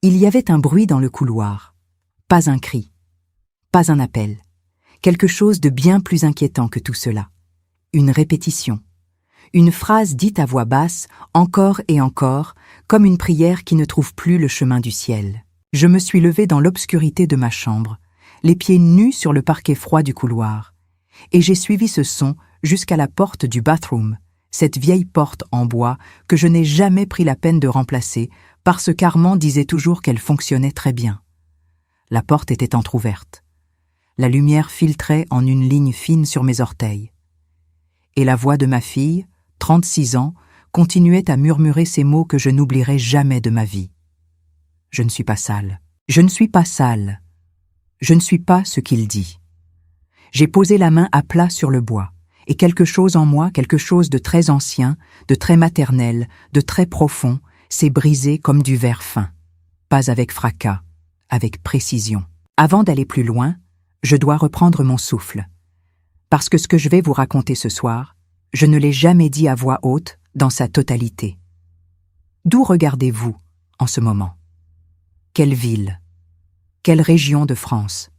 Il y avait un bruit dans le couloir. Pas un cri, pas un appel. Quelque chose de bien plus inquiétant que tout cela. Une répétition. Une phrase dite à voix basse, encore et encore, comme une prière qui ne trouve plus le chemin du ciel. Je me suis levée dans l'obscurité de ma chambre, les pieds nus sur le parquet froid du couloir, et j'ai suivi ce son jusqu'à la porte du bathroom, cette vieille porte en bois que je n'ai jamais pris la peine de remplacer parce qu'Armand disait toujours qu'elle fonctionnait très bien. La porte était entr'ouverte. La lumière filtrait en une ligne fine sur mes orteils. Et la voix de ma fille, 36 ans, continuait à murmurer ces mots que je n'oublierai jamais de ma vie. Je ne suis pas sale. Je ne suis pas sale. Je ne suis pas ce qu'il dit. J'ai posé la main à plat sur le bois, et quelque chose en moi, quelque chose de très ancien, de très maternel, de très profond, s'est brisé comme du verre fin. Pas avec fracas, avec précision. Avant d'aller plus loin, je dois reprendre mon souffle. Parce que ce que je vais vous raconter ce soir, je ne l'ai jamais dit à voix haute dans sa totalité. D'où regardez-vous en ce moment? Quelle ville? Quelle région de France?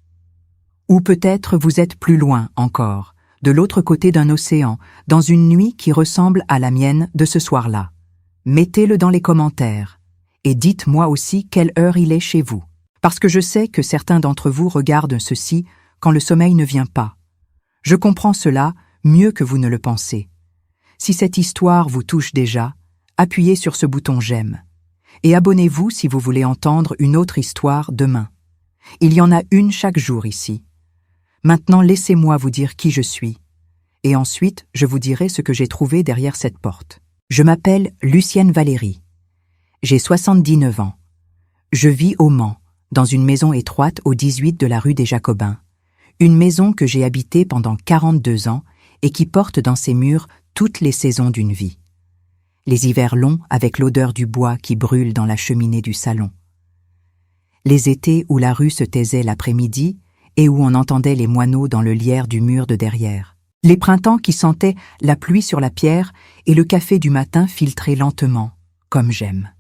Ou peut-être vous êtes plus loin encore, de l'autre côté d'un océan, dans une nuit qui ressemble à la mienne de ce soir-là. Mettez-le dans les commentaires et dites-moi aussi quelle heure il est chez vous. Parce que je sais que certains d'entre vous regardent ceci quand le sommeil ne vient pas. Je comprends cela mieux que vous ne le pensez. Si cette histoire vous touche déjà, appuyez sur ce bouton « J'aime » et abonnez-vous si vous voulez entendre une autre histoire demain. Il y en a une chaque jour ici. Maintenant, laissez-moi vous dire qui je suis. Et ensuite, je vous dirai ce que j'ai trouvé derrière cette porte. Je m'appelle Lucienne Valéry. J'ai 79 ans. Je vis au Mans, dans une maison étroite au 18 de la rue des Jacobins. Une maison que j'ai habitée pendant 42 ans et qui porte dans ses murs toutes les saisons d'une vie. Les hivers longs avec l'odeur du bois qui brûle dans la cheminée du salon. Les étés où la rue se taisait l'après-midi et où on entendait les moineaux dans le lierre du mur de derrière. Les printemps qui sentaient la pluie sur la pierre et le café du matin filtré lentement, comme j'aime.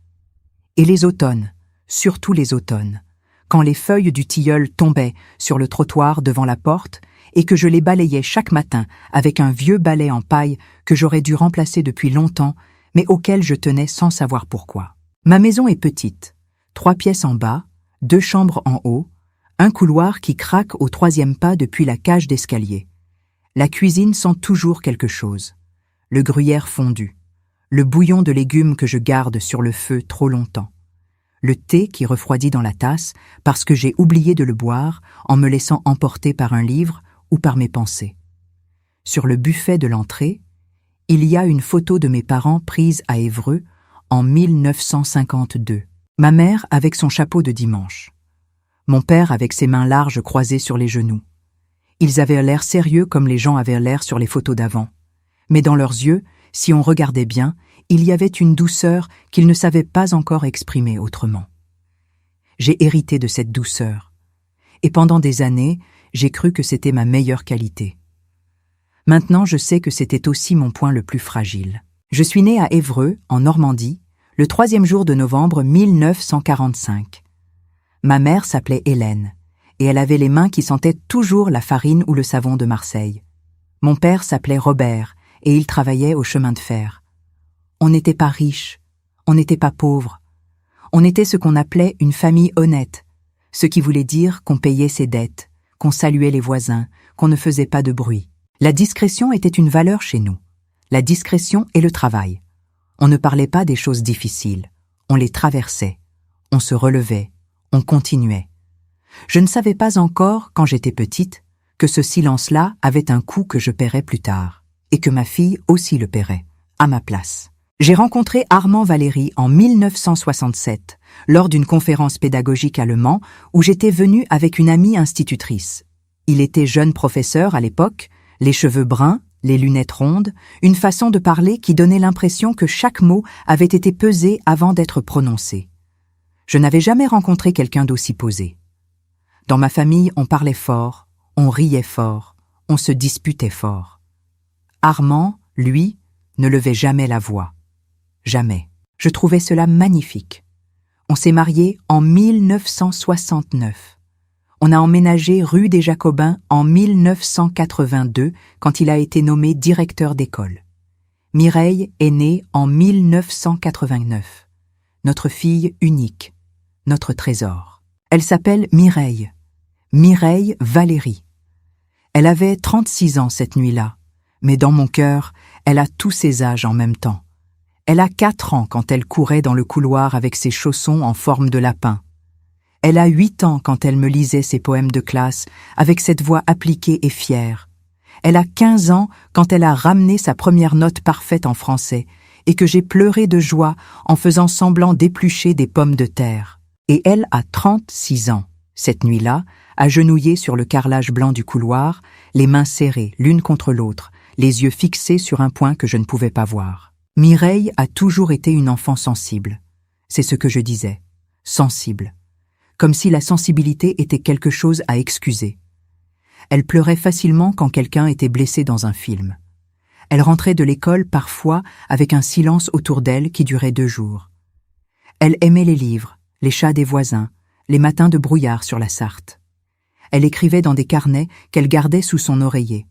Et les automnes, surtout les automnes, quand les feuilles du tilleul tombaient sur le trottoir devant la porte et que je les balayais chaque matin avec un vieux balai en paille que j'aurais dû remplacer depuis longtemps, mais auquel je tenais sans savoir pourquoi. Ma maison est petite, 3 pièces en bas, 2 chambres en haut, un couloir qui craque au 3e pas depuis la cage d'escalier. La cuisine sent toujours quelque chose. Le gruyère fondu, le bouillon de légumes que je garde sur le feu trop longtemps, le thé qui refroidit dans la tasse parce que j'ai oublié de le boire en me laissant emporter par un livre ou par mes pensées. Sur le buffet de l'entrée, il y a une photo de mes parents prise à Évreux en 1952. Ma mère avec son chapeau de dimanche. Mon père avec ses mains larges croisées sur les genoux. Ils avaient l'air sérieux comme les gens avaient l'air sur les photos d'avant. Mais dans leurs yeux, si on regardait bien, il y avait une douceur qu'ils ne savaient pas encore exprimer autrement. J'ai hérité de cette douceur. Et pendant des années, j'ai cru que c'était ma meilleure qualité. Maintenant, je sais que c'était aussi mon point le plus fragile. Je suis née à Évreux, en Normandie, le 3e jour de novembre 1945. Ma mère s'appelait Hélène, et elle avait les mains qui sentaient toujours la farine ou le savon de Marseille. Mon père s'appelait Robert, et il travaillait au chemin de fer. On n'était pas riches, on n'était pas pauvres. On était ce qu'on appelait une famille honnête, ce qui voulait dire qu'on payait ses dettes, qu'on saluait les voisins, qu'on ne faisait pas de bruit. La discrétion était une valeur chez nous. La discrétion et le travail. On ne parlait pas des choses difficiles. On les traversait. On se relevait. On continuait. Je ne savais pas encore, quand j'étais petite, que ce silence-là avait un coût que je paierais plus tard, et que ma fille aussi le paierait, à ma place. J'ai rencontré Armand Valéry en 1967, lors d'une conférence pédagogique à Le Mans, où j'étais venue avec une amie institutrice. Il était jeune professeur à l'époque, les cheveux bruns, les lunettes rondes, une façon de parler qui donnait l'impression que chaque mot avait été pesé avant d'être prononcé. Je n'avais jamais rencontré quelqu'un d'aussi posé. Dans ma famille, on parlait fort, on riait fort, on se disputait fort. Armand, lui, ne levait jamais la voix. Jamais. Je trouvais cela magnifique. On s'est mariés en 1969. On a emménagé rue des Jacobins en 1982 quand il a été nommé directeur d'école. Mireille est née en 1989. Notre fille unique, notre trésor. Elle s'appelle Mireille. Mireille Valérie. Elle avait 36 ans cette nuit-là, mais dans mon cœur, elle a tous ses âges en même temps. Elle a 4 ans quand elle courait dans le couloir avec ses chaussons en forme de lapin. Elle a 8 ans quand elle me lisait ses poèmes de classe avec cette voix appliquée et fière. Elle a 15 ans quand elle a ramené sa première note parfaite en français et que j'ai pleuré de joie en faisant semblant d'éplucher des pommes de terre. Et elle a 36 ans, cette nuit-là, agenouillée sur le carrelage blanc du couloir, les mains serrées l'une contre l'autre, les yeux fixés sur un point que je ne pouvais pas voir. Mireille a toujours été une enfant sensible. C'est ce que je disais. Sensible. Comme si la sensibilité était quelque chose à excuser. Elle pleurait facilement quand quelqu'un était blessé dans un film. Elle rentrait de l'école parfois avec un silence autour d'elle qui durait 2 jours. Elle aimait les livres, les chats des voisins, les matins de brouillard sur la Sarthe. Elle écrivait dans des carnets qu'elle gardait sous son oreiller.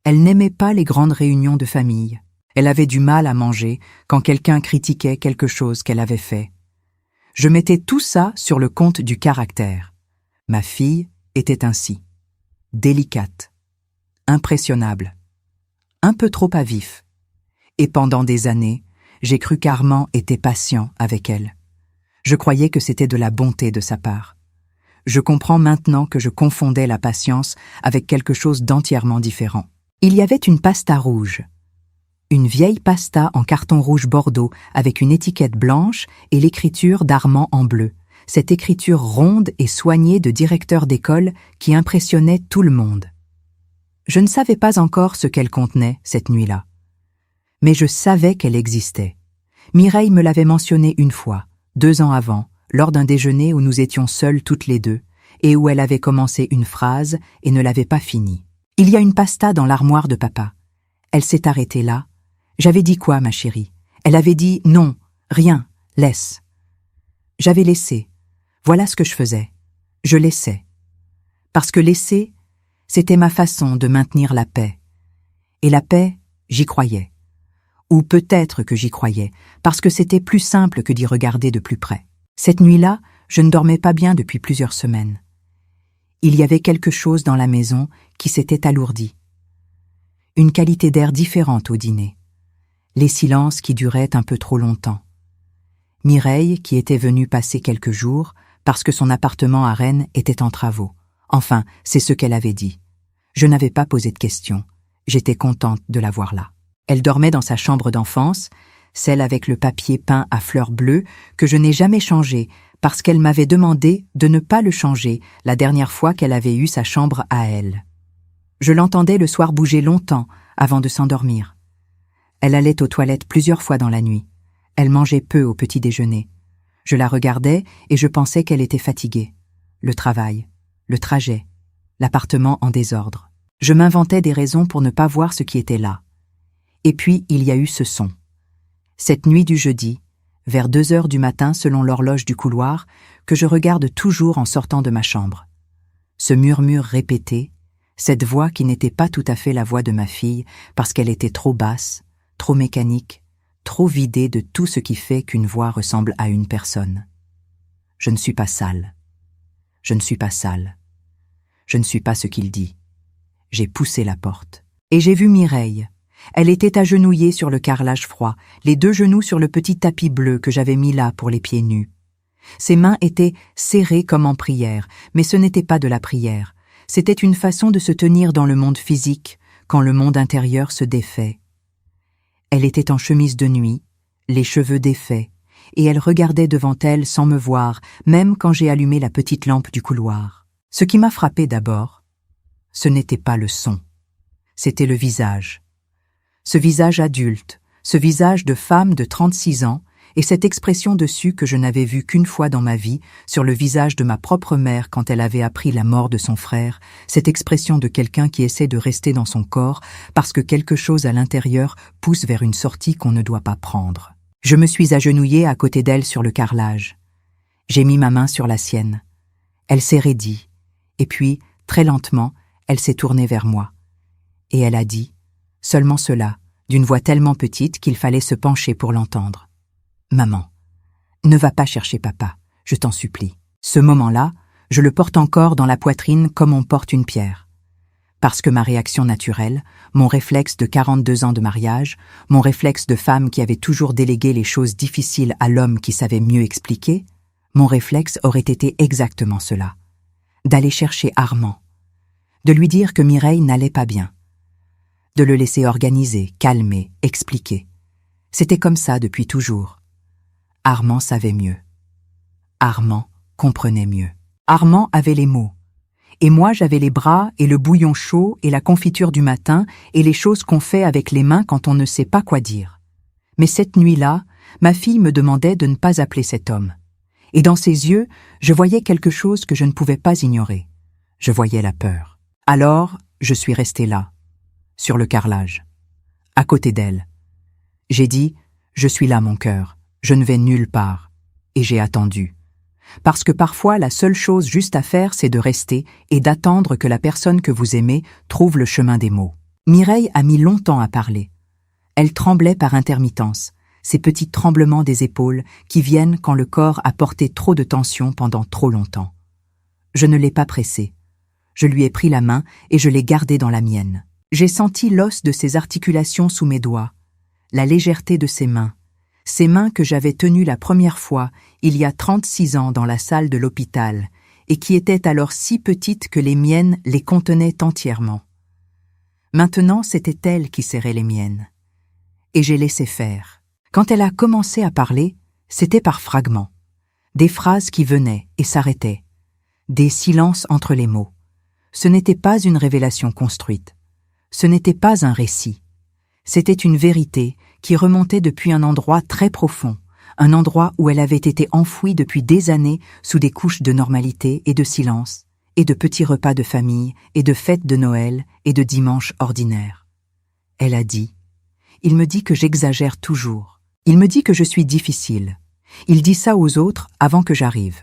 Elle n'aimait pas les grandes réunions de famille. Elle avait du mal à manger quand quelqu'un critiquait quelque chose qu'elle avait fait. Je mettais tout ça sur le compte du caractère. Ma fille était ainsi. Délicate, impressionnable, un peu trop à vif. Et pendant des années, j'ai cru qu'Armand était patient avec elle. Je croyais que c'était de la bonté de sa part. Je comprends maintenant que je confondais la patience avec quelque chose d'entièrement différent. Il y avait une pasta rouge. Une vieille pasta en carton rouge bordeaux avec une étiquette blanche et l'écriture d'Armand en bleu. Cette écriture ronde et soignée de directeur d'école qui impressionnait tout le monde. Je ne savais pas encore ce qu'elle contenait cette nuit-là. Mais je savais qu'elle existait. Mireille me l'avait mentionnée une fois, 2 ans avant, lors d'un déjeuner où nous étions seules toutes les deux, et où elle avait commencé une phrase et ne l'avait pas finie. « Il y a une pasta dans l'armoire de papa. » Elle s'est arrêtée là. J'avais dit quoi, ma chérie? Elle avait dit « Non, rien, laisse. » J'avais laissé. Voilà ce que je faisais. Je laissais. Parce que laisser, c'était ma façon de maintenir la paix. Et la paix, j'y croyais. Ou peut-être que j'y croyais, parce que c'était plus simple que d'y regarder de plus près. Cette nuit-là, je ne dormais pas bien depuis plusieurs semaines. Il y avait quelque chose dans la maison qui s'était alourdi. Une qualité d'air différente au dîner. Les silences qui duraient un peu trop longtemps. Mireille, qui était venue passer quelques jours, parce que son appartement à Rennes était en travaux. Enfin, c'est ce qu'elle avait dit. Je n'avais pas posé de questions. J'étais contente de la voir là. Elle dormait dans sa chambre d'enfance, celle avec le papier peint à fleurs bleues que je n'ai jamais changé parce qu'elle m'avait demandé de ne pas le changer la dernière fois qu'elle avait eu sa chambre à elle. Je l'entendais le soir bouger longtemps avant de s'endormir. Elle allait aux toilettes plusieurs fois dans la nuit. Elle mangeait peu au petit déjeuner. Je la regardais et je pensais qu'elle était fatiguée. Le travail, le trajet, l'appartement en désordre. Je m'inventais des raisons pour ne pas voir ce qui était là. Et puis il y a eu ce son. Cette nuit du jeudi, vers 2 heures du matin selon l'horloge du couloir, que je regarde toujours en sortant de ma chambre. Ce murmure répété, cette voix qui n'était pas tout à fait la voix de ma fille parce qu'elle était trop basse, trop mécanique, trop vidée de tout ce qui fait qu'une voix ressemble à une personne. Je ne suis pas sale. Je ne suis pas sale. Je ne suis pas ce qu'il dit. J'ai poussé la porte. Et j'ai vu Mireille. Elle était agenouillée sur le carrelage froid, les 2 genoux sur le petit tapis bleu que j'avais mis là pour les pieds nus. Ses mains étaient serrées comme en prière, mais ce n'était pas de la prière. C'était une façon de se tenir dans le monde physique, quand le monde intérieur se défait. Elle était en chemise de nuit, les cheveux défaits, et elle regardait devant elle sans me voir, même quand j'ai allumé la petite lampe du couloir. Ce qui m'a frappé d'abord, ce n'était pas le son, c'était le visage. Ce visage adulte, ce visage de femme de 36 ans, et cette expression dessus que je n'avais vue qu'une fois dans ma vie, sur le visage de ma propre mère quand elle avait appris la mort de son frère, cette expression de quelqu'un qui essaie de rester dans son corps parce que quelque chose à l'intérieur pousse vers une sortie qu'on ne doit pas prendre. Je me suis agenouillée à côté d'elle sur le carrelage. J'ai mis ma main sur la sienne. Elle s'est raidie, et puis, très lentement, elle s'est tournée vers moi. Et elle a dit, seulement cela, d'une voix tellement petite qu'il fallait se pencher pour l'entendre. « Maman, ne va pas chercher papa, je t'en supplie. » Ce moment-là, je le porte encore dans la poitrine comme on porte une pierre. Parce que ma réaction naturelle, mon réflexe de 42 ans de mariage, mon réflexe de femme qui avait toujours délégué les choses difficiles à l'homme qui savait mieux expliquer, mon réflexe aurait été exactement cela. D'aller chercher Armand, de lui dire que Mireille n'allait pas bien, de le laisser organiser, calmer, expliquer. C'était comme ça depuis toujours. Armand savait mieux. Armand comprenait mieux. Armand avait les mots. Et moi j'avais les bras et le bouillon chaud et la confiture du matin et les choses qu'on fait avec les mains quand on ne sait pas quoi dire. Mais cette nuit-là, ma fille me demandait de ne pas appeler cet homme. Et dans ses yeux, je voyais quelque chose que je ne pouvais pas ignorer. Je voyais la peur. Alors, je suis resté là, sur le carrelage, à côté d'elle. J'ai dit, je suis là mon cœur, je ne vais nulle part. Et j'ai attendu. Parce que parfois, la seule chose juste à faire, c'est de rester et d'attendre que la personne que vous aimez trouve le chemin des mots. Mireille a mis longtemps à parler. Elle tremblait par intermittence, ces petits tremblements des épaules qui viennent quand le corps a porté trop de tension pendant trop longtemps. Je ne l'ai pas pressée. Je lui ai pris la main et je l'ai gardée dans la mienne. J'ai senti l'os de ses articulations sous mes doigts, la légèreté de ses mains, ces mains que j'avais tenues la première fois, il y a 36 ans dans la salle de l'hôpital, et qui étaient alors si petites que les miennes les contenaient entièrement. Maintenant, c'était elle qui serrait les miennes. Et j'ai laissé faire. Quand elle a commencé à parler, c'était par fragments. Des phrases qui venaient et s'arrêtaient. Des silences entre les mots. Ce n'était pas une révélation construite. Ce n'était pas un récit. C'était une vérité qui remontait depuis un endroit très profond, un endroit où elle avait été enfouie depuis des années sous des couches de normalité et de silence, et de petits repas de famille, et de fêtes de Noël, et de dimanches ordinaires. Elle a dit, « Il me dit que j'exagère toujours. Il me dit que je suis difficile. Il dit ça aux autres avant que j'arrive.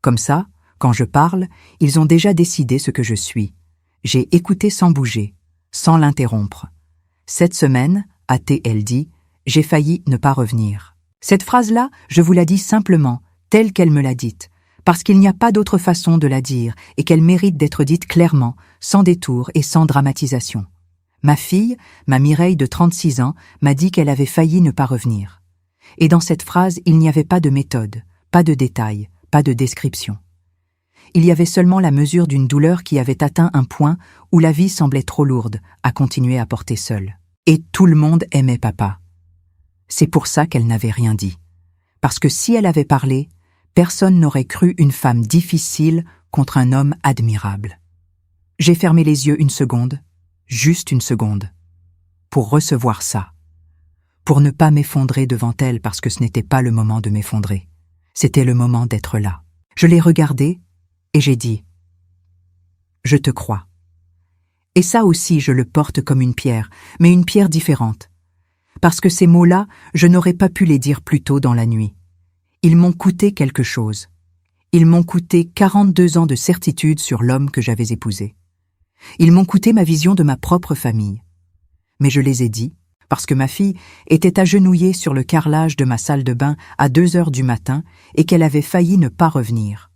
Comme ça, quand je parle, ils ont déjà décidé ce que je suis. J'ai écouté sans bouger, sans l'interrompre. Cette semaine, a-t-elle dit, j'ai failli ne pas revenir. » Cette phrase-là, je vous la dis simplement, telle qu'elle me l'a dite, parce qu'il n'y a pas d'autre façon de la dire et qu'elle mérite d'être dite clairement, sans détour et sans dramatisation. Ma fille, ma Mireille de 36 ans, m'a dit qu'elle avait failli ne pas revenir. Et dans cette phrase, il n'y avait pas de méthode, pas de détails, pas de description. Il y avait seulement la mesure d'une douleur qui avait atteint un point où la vie semblait trop lourde à continuer à porter seule. Et tout le monde aimait papa. C'est pour ça qu'elle n'avait rien dit. Parce que si elle avait parlé, personne n'aurait cru une femme difficile contre un homme admirable. J'ai fermé les yeux une seconde, juste une seconde, pour recevoir ça. Pour ne pas m'effondrer devant elle parce que ce n'était pas le moment de m'effondrer. C'était le moment d'être là. Je l'ai regardée et j'ai dit « Je te crois ». Et ça aussi, je le porte comme une pierre, mais une pierre différente. Parce que ces mots-là, je n'aurais pas pu les dire plus tôt dans la nuit. Ils m'ont coûté quelque chose. Ils m'ont coûté 42 ans de certitude sur l'homme que j'avais épousé. Ils m'ont coûté ma vision de ma propre famille. Mais je les ai dit, parce que ma fille était agenouillée sur le carrelage de ma salle de bain à 2 heures du matin et qu'elle avait failli ne pas revenir.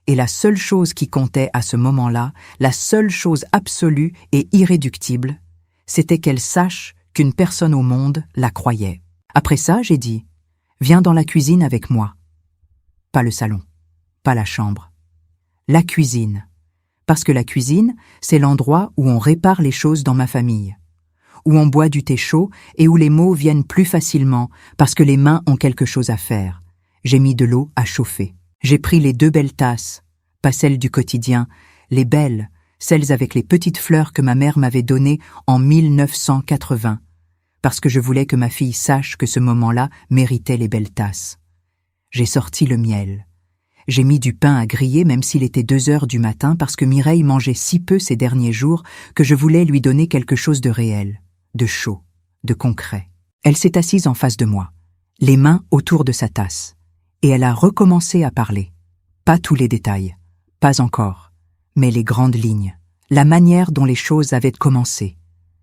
Et la seule chose qui comptait à ce moment-là, la seule chose absolue et irréductible, c'était qu'elle sache qu'une personne au monde la croyait. Après ça, j'ai dit « Viens dans la cuisine avec moi. » Pas le salon, pas la chambre. La cuisine. Parce que la cuisine, c'est l'endroit où on répare les choses dans ma famille. Où on boit du thé chaud et où les mots viennent plus facilement parce que les mains ont quelque chose à faire. J'ai mis de l'eau à chauffer. J'ai pris les 2 belles tasses, pas celles du quotidien, les belles, celles avec les petites fleurs que ma mère m'avait données en 1980, parce que je voulais que ma fille sache que ce moment-là méritait les belles tasses. J'ai sorti le miel. J'ai mis du pain à griller même s'il était 2 heures du matin parce que Mireille mangeait si peu ces derniers jours que je voulais lui donner quelque chose de réel, de chaud, de concret. Elle s'est assise en face de moi, les mains autour de sa tasse, et elle a recommencé à parler. Pas tous les détails, pas encore, mais les grandes lignes, la manière dont les choses avaient commencé,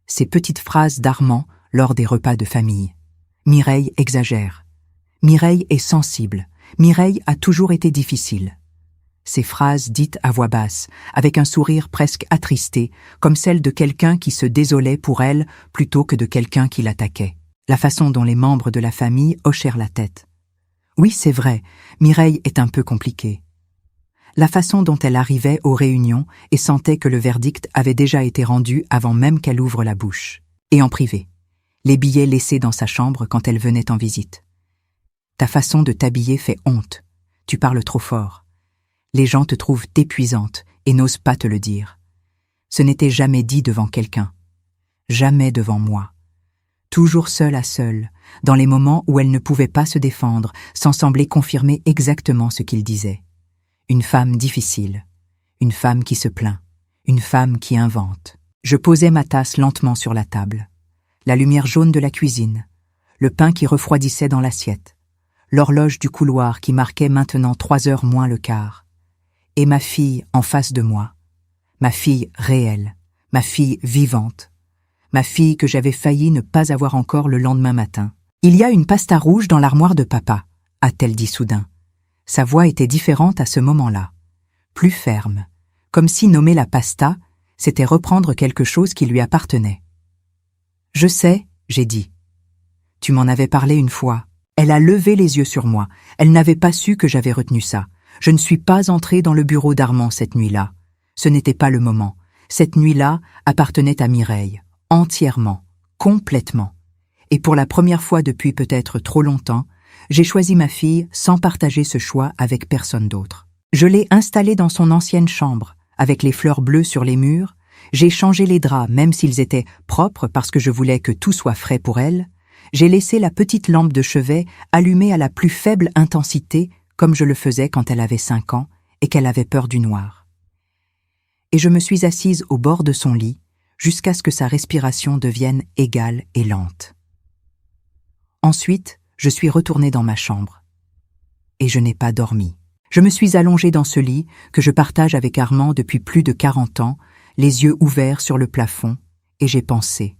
ces petites phrases d'Armand lors des repas de famille. Mireille exagère. Mireille est sensible. Mireille a toujours été difficile. Ces phrases dites à voix basse, avec un sourire presque attristé, comme celle de quelqu'un qui se désolait pour elle plutôt que de quelqu'un qui l'attaquait. La façon dont les membres de la famille hochèrent la tête. Oui, c'est vrai, Mireille est un peu compliquée. La façon dont elle arrivait aux réunions et sentait que le verdict avait déjà été rendu avant même qu'elle ouvre la bouche. Et en privé. Les billets laissés dans sa chambre quand elle venait en visite. Ta façon de t'habiller fait honte. Tu parles trop fort. Les gens te trouvent épuisante et n'osent pas te le dire. Ce n'était jamais dit devant quelqu'un. Jamais devant moi. Toujours seule à seule, dans les moments où elle ne pouvait pas se défendre, sans sembler confirmer exactement ce qu'il disait. Une femme difficile. Une femme qui se plaint. Une femme qui invente. Je posais ma tasse lentement sur la table. La lumière jaune de la cuisine. Le pain qui refroidissait dans l'assiette. L'horloge du couloir qui marquait maintenant 3h moins le quart. Et ma fille en face de moi. Ma fille réelle. Ma fille vivante. Ma fille que j'avais failli ne pas avoir encore le lendemain matin. « Il y a une pasta rouge dans l'armoire de papa », a-t-elle dit soudain. Sa voix était différente à ce moment-là. Plus ferme. Comme si nommer la pasta, c'était reprendre quelque chose qui lui appartenait. « Je sais », j'ai dit. « Tu m'en avais parlé une fois. » Elle a levé les yeux sur moi. Elle n'avait pas su que j'avais retenu ça. Je ne suis pas entrée dans le bureau d'Armand cette nuit-là. Ce n'était pas le moment. Cette nuit-là appartenait à Mireille. Entièrement, complètement. Et pour la première fois depuis peut-être trop longtemps, j'ai choisi ma fille sans partager ce choix avec personne d'autre. Je l'ai installée dans son ancienne chambre, avec les fleurs bleues sur les murs. J'ai changé les draps, même s'ils étaient propres parce que je voulais que tout soit frais pour elle. J'ai laissé la petite lampe de chevet allumée à la plus faible intensité, comme je le faisais quand elle avait 5 ans et qu'elle avait peur du noir. Et je me suis assise au bord de son lit, jusqu'à ce que sa respiration devienne égale et lente. Ensuite, je suis retournée dans ma chambre. Et je n'ai pas dormi. Je me suis allongée dans ce lit que je partage avec Armand depuis plus de 40 ans, les yeux ouverts sur le plafond, et j'ai pensé.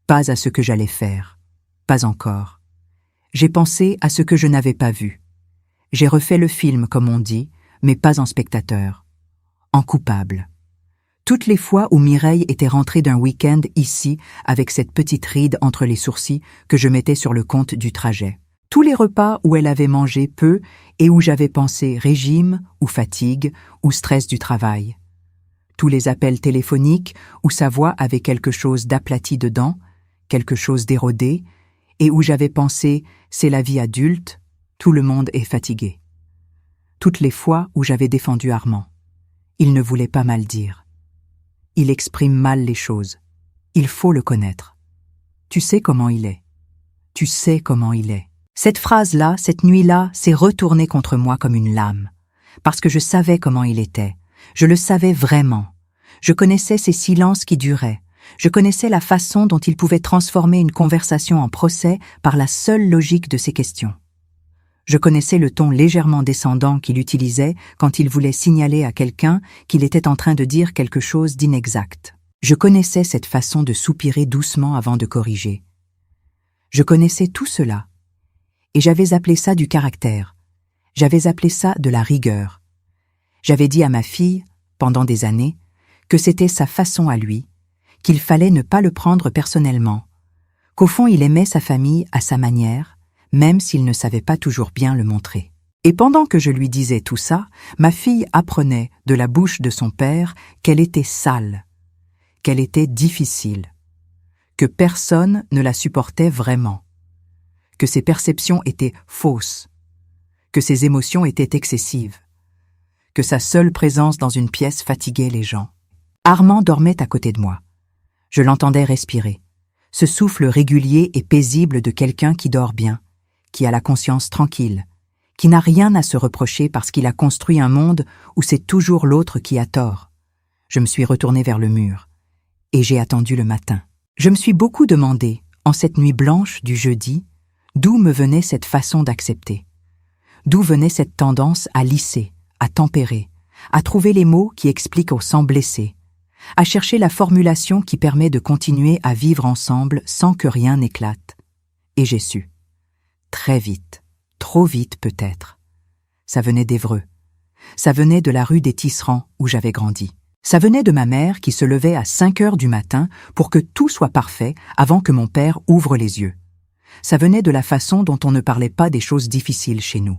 Pas à ce que j'allais faire. Pas encore. J'ai pensé à ce que je n'avais pas vu. J'ai refait le film, comme on dit, mais pas en spectateur. En coupable. Toutes les fois où Mireille était rentrée d'un week-end ici, avec cette petite ride entre les sourcils que je mettais sur le compte du trajet. Tous les repas où elle avait mangé peu et où j'avais pensé régime, ou fatigue, ou stress du travail. Tous les appels téléphoniques où sa voix avait quelque chose d'aplati dedans, quelque chose d'érodé, et où j'avais pensé « c'est la vie adulte, tout le monde est fatigué ». Toutes les fois où j'avais défendu Armand. Il ne voulait pas mal dire. Il exprime mal les choses. Il faut le connaître. Tu sais comment il est. Tu sais comment il est. Cette phrase-là, cette nuit-là, s'est retournée contre moi comme une lame. Parce que je savais comment il était. Je le savais vraiment. Je connaissais ces silences qui duraient. Je connaissais la façon dont il pouvait transformer une conversation en procès par la seule logique de ses questions. Je connaissais le ton légèrement descendant qu'il utilisait quand il voulait signaler à quelqu'un qu'il était en train de dire quelque chose d'inexact. Je connaissais cette façon de soupirer doucement avant de corriger. Je connaissais tout cela. Et j'avais appelé ça du caractère. J'avais appelé ça de la rigueur. J'avais dit à ma fille, pendant des années, que c'était sa façon à lui, qu'il fallait ne pas le prendre personnellement, qu'au fond il aimait sa famille à sa manière, même s'il ne savait pas toujours bien le montrer. Et pendant que je lui disais tout ça, ma fille apprenait de la bouche de son père qu'elle était sale, qu'elle était difficile, que personne ne la supportait vraiment, que ses perceptions étaient fausses, que ses émotions étaient excessives, que sa seule présence dans une pièce fatiguait les gens. Armand dormait à côté de moi. Je l'entendais respirer, ce souffle régulier et paisible de quelqu'un qui dort bien, qui a la conscience tranquille, qui n'a rien à se reprocher parce qu'il a construit un monde où c'est toujours l'autre qui a tort. Je me suis retournée vers le mur, et j'ai attendu le matin. Je me suis beaucoup demandé, en cette nuit blanche du jeudi, d'où me venait cette façon d'accepter, d'où venait cette tendance à lisser, à tempérer, à trouver les mots qui expliquent sans blesser, à chercher la formulation qui permet de continuer à vivre ensemble sans que rien n'éclate. Et j'ai su. Très vite, trop vite peut-être. Ça venait d'Évreux. Ça venait de la rue des Tisserands où j'avais grandi. Ça venait de ma mère qui se levait à 5 heures du matin pour que tout soit parfait avant que mon père ouvre les yeux. Ça venait de la façon dont on ne parlait pas des choses difficiles chez nous.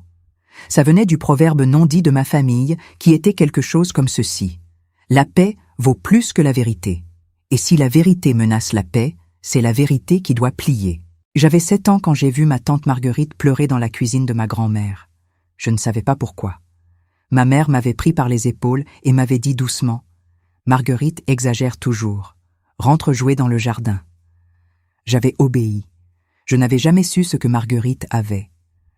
Ça venait du proverbe non dit de ma famille qui était quelque chose comme ceci. La paix vaut plus que la vérité. Et si la vérité menace la paix, c'est la vérité qui doit plier. J'avais 7 ans quand j'ai vu ma tante Marguerite pleurer dans la cuisine de ma grand-mère. Je ne savais pas pourquoi. Ma mère m'avait pris par les épaules et m'avait dit doucement « Marguerite exagère toujours. Rentre jouer dans le jardin. » J'avais obéi. Je n'avais jamais su ce que Marguerite avait.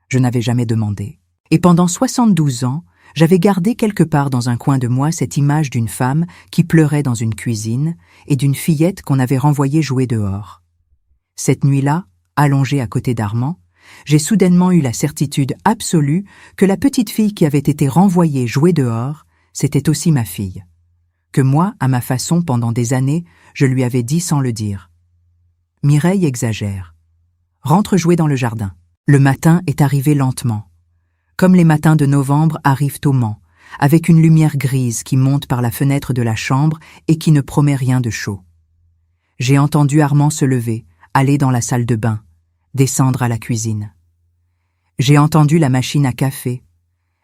Je n'avais jamais demandé. Et pendant 72 ans, j'avais gardé quelque part dans un coin de moi cette image d'une femme qui pleurait dans une cuisine et d'une fillette qu'on avait renvoyée jouer dehors. Cette nuit-là, allongée à côté d'Armand, j'ai soudainement eu la certitude absolue que la petite fille qui avait été renvoyée jouer dehors, c'était aussi ma fille. Que moi, à ma façon, pendant des années, je lui avais dit sans le dire. Mireille exagère. Rentre jouer dans le jardin. Le matin est arrivé lentement. Comme les matins de novembre arrivent au Mans, avec une lumière grise qui monte par la fenêtre de la chambre et qui ne promet rien de chaud. J'ai entendu Armand se lever, aller dans la salle de bain, descendre à la cuisine. J'ai entendu la machine à café.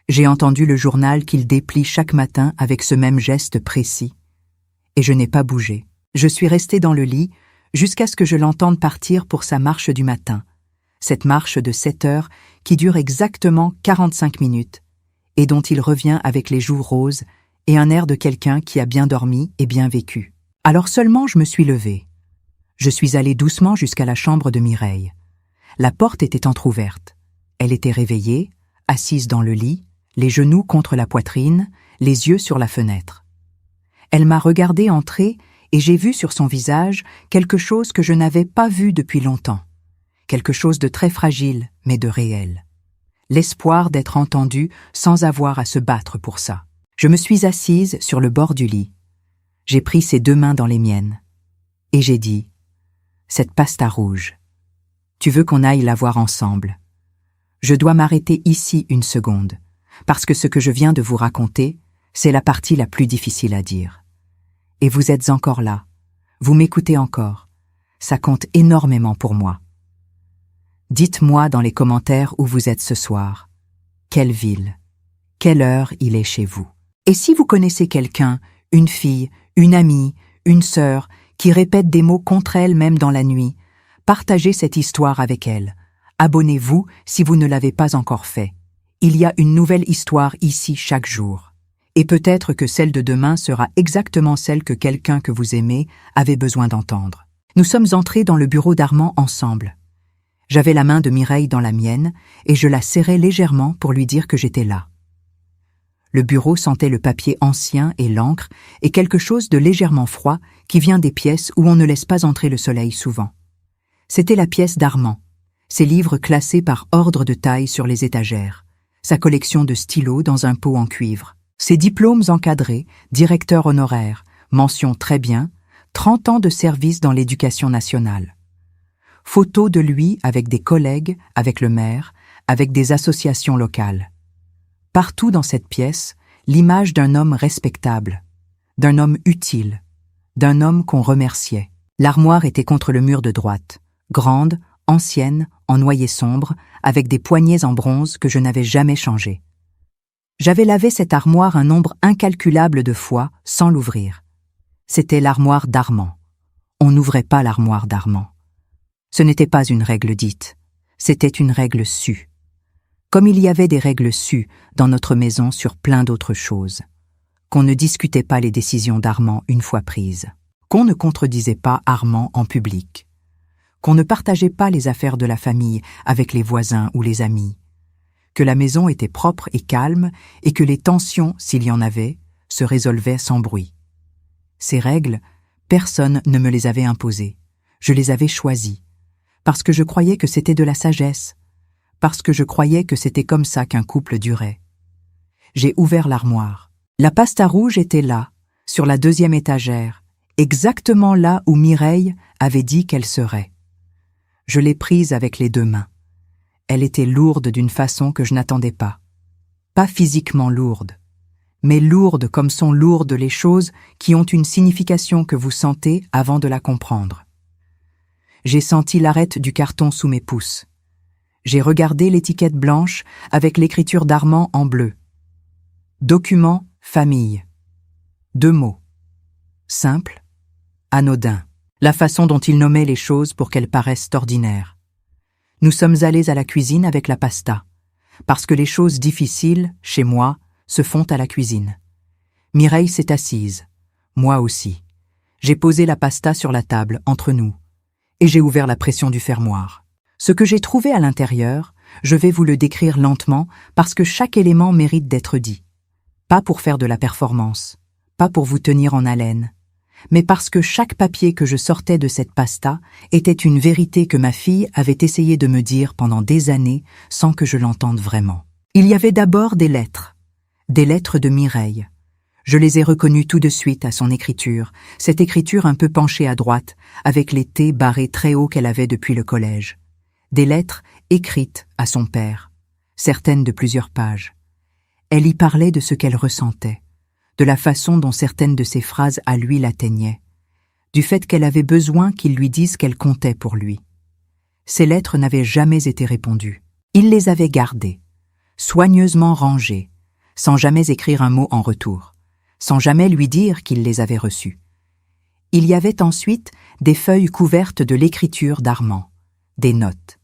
J'ai entendu le journal qu'il déplie chaque matin avec ce même geste précis. Et je n'ai pas bougé. Je suis restée dans le lit jusqu'à ce que je l'entende partir pour sa marche du matin. Cette marche de 7 heures qui dure exactement 45 minutes et dont il revient avec les joues roses et un air de quelqu'un qui a bien dormi et bien vécu. Alors seulement je me suis levée. Je suis allée doucement jusqu'à la chambre de Mireille. La porte était entr'ouverte. Elle était réveillée, assise dans le lit, les genoux contre la poitrine, les yeux sur la fenêtre. Elle m'a regardée entrer et j'ai vu sur son visage quelque chose que je n'avais pas vu depuis longtemps. Quelque chose de très fragile, mais de réel. L'espoir d'être entendue sans avoir à se battre pour ça. Je me suis assise sur le bord du lit. J'ai pris ses 2 mains dans les miennes. Et j'ai dit « Cette pasta rouge, tu veux qu'on aille la voir ensemble. Je dois m'arrêter ici une seconde, parce que ce que je viens de vous raconter, c'est la partie la plus difficile à dire. Et vous êtes encore là, vous m'écoutez encore. Ça compte énormément pour moi. Dites-moi dans les commentaires où vous êtes ce soir. Quelle ville? Quelle heure il est chez vous? Et si vous connaissez quelqu'un, une fille, une amie, une sœur, qui répète des mots contre elle même dans la nuit, partagez cette histoire avec elle. Abonnez-vous si vous ne l'avez pas encore fait. Il y a une nouvelle histoire ici chaque jour. Et peut-être que celle de demain sera exactement celle que quelqu'un que vous aimez avait besoin d'entendre. Nous sommes entrés dans le bureau d'Armand ensemble. J'avais la main de Mireille dans la mienne et je la serrais légèrement pour lui dire que j'étais là. Le bureau sentait le papier ancien et l'encre et quelque chose de légèrement froid qui vient des pièces où on ne laisse pas entrer le soleil souvent. C'était la pièce d'Armand, ses livres classés par ordre de taille sur les étagères, sa collection de stylos dans un pot en cuivre, ses diplômes encadrés, directeur honoraire, mention très bien, 30 ans de service dans l'éducation nationale. Photos de lui avec des collègues, avec le maire, avec des associations locales. Partout dans cette pièce, l'image d'un homme respectable, d'un homme utile, d'un homme qu'on remerciait. L'armoire était contre le mur de droite, grande, ancienne, en noyer sombre, avec des poignées en bronze que je n'avais jamais changées. J'avais lavé cette armoire un nombre incalculable de fois sans l'ouvrir. C'était l'armoire d'Armand. On n'ouvrait pas l'armoire d'Armand. Ce n'était pas une règle dite, c'était une règle sue. Comme il y avait des règles sues dans notre maison sur plein d'autres choses. Qu'on ne discutait pas les décisions d'Armand une fois prises. Qu'on ne contredisait pas Armand en public. Qu'on ne partageait pas les affaires de la famille avec les voisins ou les amis. Que la maison était propre et calme et que les tensions, s'il y en avait, se résolvaient sans bruit. Ces règles, personne ne me les avait imposées. Je les avais choisies. Parce que je croyais que c'était de la sagesse, parce que je croyais que c'était comme ça qu'un couple durait. J'ai ouvert l'armoire. La pasta rouge était là, sur la deuxième étagère, exactement là où Mireille avait dit qu'elle serait. Je l'ai prise avec les deux mains. Elle était lourde d'une façon que je n'attendais pas. Pas physiquement lourde, mais lourde comme sont lourdes les choses qui ont une signification que vous sentez avant de la comprendre. J'ai senti l'arête du carton sous mes pouces. J'ai regardé l'étiquette blanche avec l'écriture d'Armand en bleu. Document famille. 2 mots. Simple, anodin. La façon dont il nommait les choses pour qu'elles paraissent ordinaires. Nous sommes allés à la cuisine avec la pasta, parce que les choses difficiles, chez moi, se font à la cuisine. Mireille s'est assise, moi aussi. J'ai posé la pasta sur la table, entre nous, et j'ai ouvert la pression du fermoir. Ce que j'ai trouvé à l'intérieur, je vais vous le décrire lentement parce que chaque élément mérite d'être dit. Pas pour faire de la performance, pas pour vous tenir en haleine, mais parce que chaque papier que je sortais de cette pasta était une vérité que ma fille avait essayé de me dire pendant des années sans que je l'entende vraiment. Il y avait d'abord des lettres de Mireille. Je les ai reconnues tout de suite à son écriture, cette écriture un peu penchée à droite, avec les T barrés très hauts qu'elle avait depuis le collège. Des lettres écrites à son père, certaines de plusieurs pages. Elle y parlait de ce qu'elle ressentait, de la façon dont certaines de ses phrases à lui l'atteignaient, du fait qu'elle avait besoin qu'il lui dise qu'elle comptait pour lui. Ces lettres n'avaient jamais été répondues. Il les avait gardées, soigneusement rangées, sans jamais écrire un mot en retour, sans jamais lui dire qu'il les avait reçues. Il y avait ensuite des feuilles couvertes de l'écriture d'Armand, des notes,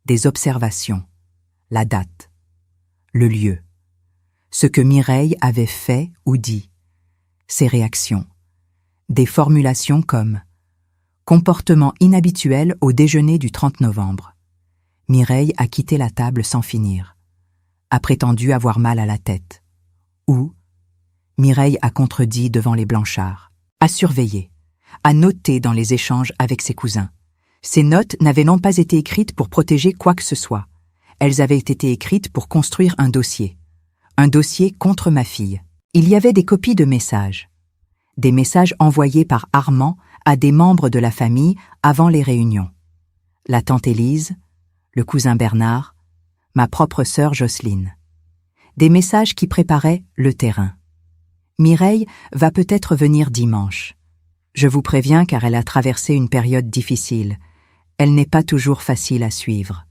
des observations, la date, le lieu, ce que Mireille avait fait ou dit, ses réactions, des formulations comme « comportement inhabituel au déjeuner du 30 novembre ». Mireille a quitté la table sans finir, a prétendu avoir mal à la tête. Ou Mireille a contredit devant les Blanchards, a surveillé, a noté dans les échanges avec ses cousins. Ces notes n'avaient non pas été écrites pour protéger quoi que ce soit. Elles avaient été écrites pour construire un dossier contre ma fille. Il y avait des copies de messages. Des messages envoyés par Armand à des membres de la famille avant les réunions. La tante Élise, le cousin Bernard, ma propre sœur Jocelyne. Des messages qui préparaient le terrain. Mireille va peut-être venir dimanche. Je vous préviens car elle a traversé une période difficile. Elle n'est pas toujours facile à suivre.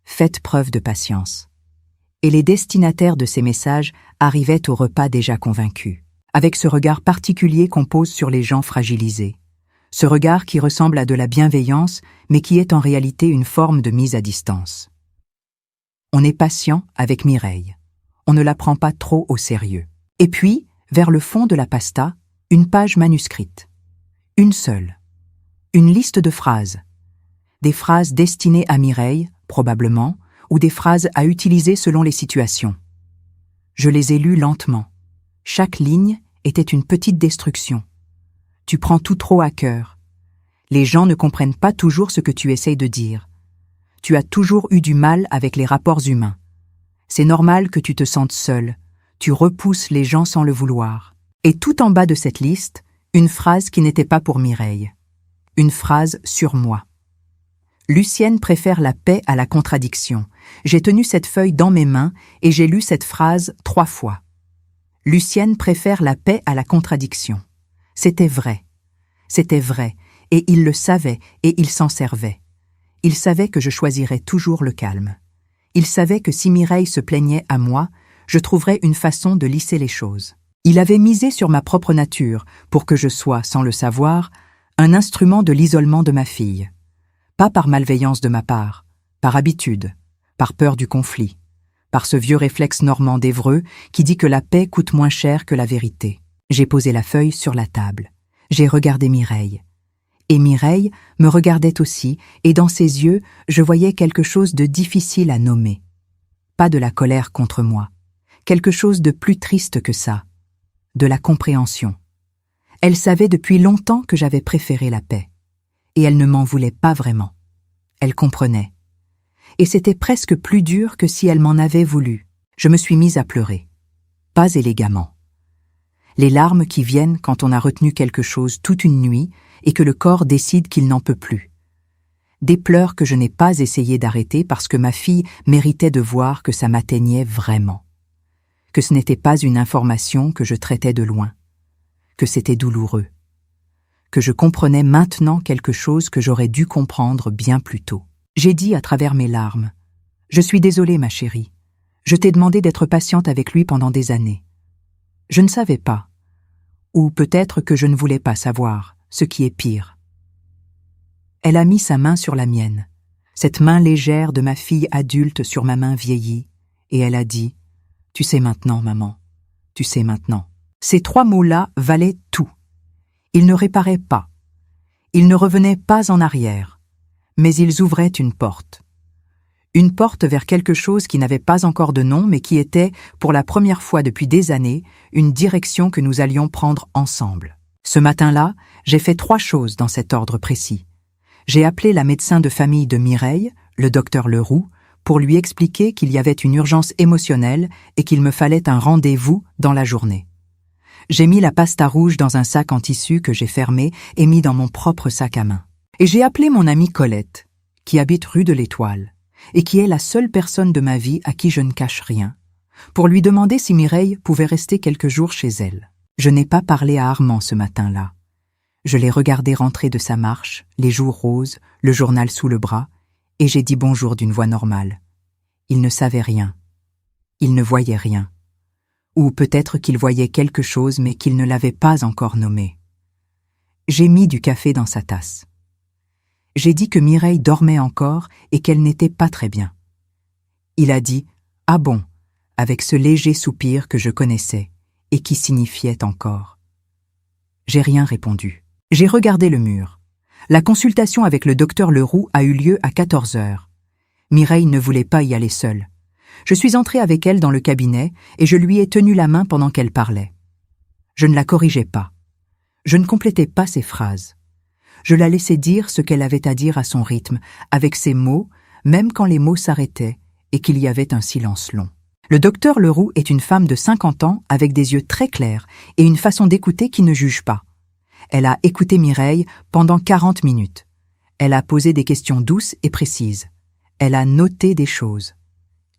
Faites preuve de patience. Et les destinataires de ces messages arrivaient au repas déjà convaincus, avec ce regard particulier qu'on pose sur les gens fragilisés. Ce regard qui ressemble à de la bienveillance, mais qui est en réalité une forme de mise à distance. On est patient avec Mireille. On ne la prend pas trop au sérieux. Et puis, vers le fond de la pasta, une page manuscrite. Une seule. Une liste de phrases. Des phrases destinées à Mireille, probablement, ou des phrases à utiliser selon les situations. Je les ai lues lentement. Chaque ligne était une petite destruction. Tu prends tout trop à cœur. Les gens ne comprennent pas toujours ce que tu essayes de dire. Tu as toujours eu du mal avec les rapports humains. C'est normal que tu te sentes seul. Tu repousses les gens sans le vouloir. Et tout en bas de cette liste, une phrase qui n'était pas pour Mireille. Une phrase sur moi. Lucienne préfère la paix à la contradiction. J'ai tenu cette feuille dans mes mains et j'ai lu cette phrase 3 fois. Lucienne préfère la paix à la contradiction. C'était vrai, et il le savait et il s'en servait. Il savait que je choisirais toujours le calme. Il savait que si Mireille se plaignait à moi, je trouverais une façon de lisser les choses. Il avait misé sur ma propre nature pour que je sois, sans le savoir, un instrument de l'isolement de ma fille. Pas par malveillance de ma part, par habitude, par peur du conflit, par ce vieux réflexe normand d'Évreux qui dit que la paix coûte moins cher que la vérité. J'ai posé la feuille sur la table. J'ai regardé Mireille. Et Mireille me regardait aussi, et dans ses yeux, je voyais quelque chose de difficile à nommer. Pas de la colère contre moi. Quelque chose de plus triste que ça. De la compréhension. Elle savait depuis longtemps que j'avais préféré la paix. Et elle ne m'en voulait pas vraiment. Elle comprenait. Et c'était presque plus dur que si elle m'en avait voulu. Je me suis mise à pleurer. pas élégamment. Les larmes qui viennent quand on a retenu quelque chose toute une nuit et que le corps décide qu'il n'en peut plus. Des pleurs que je n'ai pas essayé d'arrêter parce que ma fille méritait de voir que ça m'atteignait vraiment. Que ce n'était pas une information que je traitais de loin. Que c'était douloureux. Que je comprenais maintenant quelque chose que j'aurais dû comprendre bien plus tôt. J'ai dit à travers mes larmes, « Je suis désolée, ma chérie. Je t'ai demandé d'être patiente avec lui pendant des années. Je ne savais pas. Ou peut-être que je ne voulais pas savoir, ce qui est pire. » Elle a mis sa main sur la mienne, cette main légère de ma fille adulte sur ma main vieillie, et elle a dit « Tu sais maintenant, maman, tu sais maintenant. » Ces 3 mots-là valaient tout. Ils ne réparaient pas. Ils ne revenaient pas en arrière, mais ils ouvraient une porte. Une porte vers quelque chose qui n'avait pas encore de nom, mais qui était, pour la première fois depuis des années, une direction que nous allions prendre ensemble. Ce matin-là, j'ai fait 3 choses dans cet ordre précis. J'ai appelé la médecin de famille de Mireille, le docteur Leroux, pour lui expliquer qu'il y avait une urgence émotionnelle et qu'il me fallait un rendez-vous dans la journée. J'ai mis la pasta rouge dans un sac en tissu que j'ai fermé et mis dans mon propre sac à main. Et j'ai appelé mon amie Colette, qui habite rue de l'Étoile, et qui est la seule personne de ma vie à qui je ne cache rien, pour lui demander si Mireille pouvait rester quelques jours chez elle. Je n'ai pas parlé à Armand ce matin-là. Je l'ai regardé rentrer de sa marche, les joues roses, le journal sous le bras, et j'ai dit bonjour d'une voix normale. Il ne savait rien. Il ne voyait rien. Ou peut-être qu'il voyait quelque chose mais qu'il ne l'avait pas encore nommé. J'ai mis du café dans sa tasse. J'ai dit que Mireille dormait encore et qu'elle n'était pas très bien. Il a dit « Ah bon ?» avec ce léger soupir que je connaissais et qui signifiait encore. J'ai rien répondu. J'ai regardé le mur. La consultation avec le docteur Leroux a eu lieu à 14 heures. Mireille ne voulait pas y aller seule. Je suis entrée avec elle dans le cabinet et je lui ai tenu la main pendant qu'elle parlait. Je ne la corrigeais pas. Je ne complétais pas ses phrases. Je la laissais dire ce qu'elle avait à dire à son rythme, avec ses mots, même quand les mots s'arrêtaient et qu'il y avait un silence long. Le docteur Leroux est une femme de 50 ans avec des yeux très clairs et une façon d'écouter qui ne juge pas. Elle a écouté Mireille pendant 40 minutes. Elle a posé des questions douces et précises. Elle a noté des choses.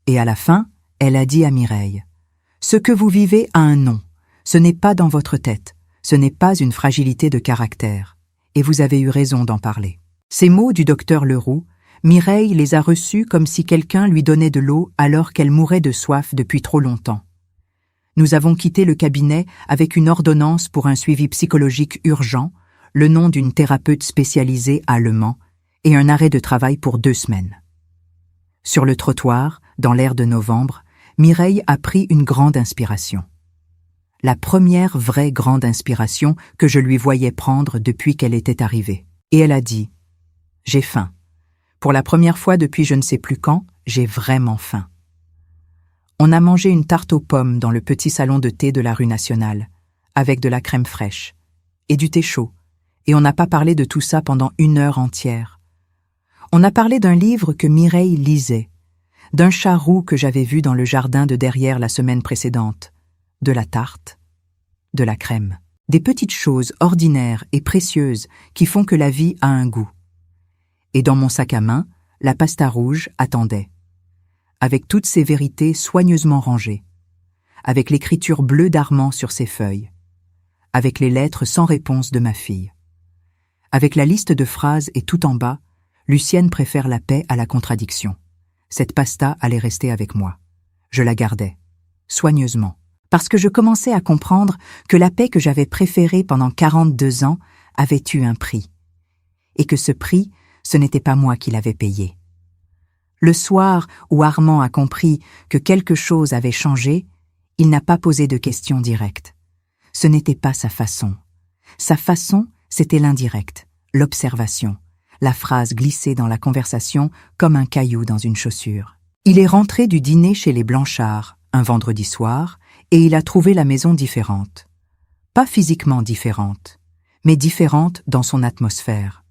Et à la fin, elle a dit à Mireille « Ce que vous vivez a un nom. Ce n'est pas dans votre tête. Ce n'est pas une fragilité de caractère. Et vous avez eu raison d'en parler. » Ces mots du docteur Leroux, Mireille les a reçus comme si quelqu'un lui donnait de l'eau alors qu'elle mourait de soif depuis trop longtemps. Nous avons quitté le cabinet avec une ordonnance pour un suivi psychologique urgent, le nom d'une thérapeute spécialisée à Le Mans et un arrêt de travail pour 2 semaines. Sur le trottoir, dans l'air de novembre, Mireille a pris une grande inspiration. La première vraie grande inspiration que je lui voyais prendre depuis qu'elle était arrivée. Et elle a dit « J'ai faim. Pour la première fois depuis je ne sais plus quand, j'ai vraiment faim. » On a mangé une tarte aux pommes dans le petit salon de thé de la rue Nationale, avec de la crème fraîche et du thé chaud, et on n'a pas parlé de tout ça pendant 1 heure entière. On a parlé d'un livre que Mireille lisait, d'un chat roux que j'avais vu dans le jardin de derrière la semaine précédente, de la tarte, de la crème, des petites choses ordinaires et précieuses qui font que la vie a un goût. Et dans mon sac à main, la pasta rouge attendait, avec toutes ses vérités soigneusement rangées, avec l'écriture bleue d'Armand sur ses feuilles, avec les lettres sans réponse de ma fille. Avec la liste de phrases et tout en bas, Lucienne préfère la paix à la contradiction. Cette pasta allait rester avec moi. Je la gardais, soigneusement, parce que je commençais à comprendre que la paix que j'avais préférée pendant 42 ans avait eu un prix, et que ce prix, ce n'était pas moi qui l'avais payé. Le soir où Armand a compris que quelque chose avait changé, il n'a pas posé de questions directes. Ce n'était pas sa façon. Sa façon, c'était l'indirect, l'observation, la phrase glissée dans la conversation comme un caillou dans une chaussure. Il est rentré du dîner chez les Blanchard, un vendredi soir, et il a trouvé la maison différente. Pas physiquement différente, mais différente dans son atmosphère.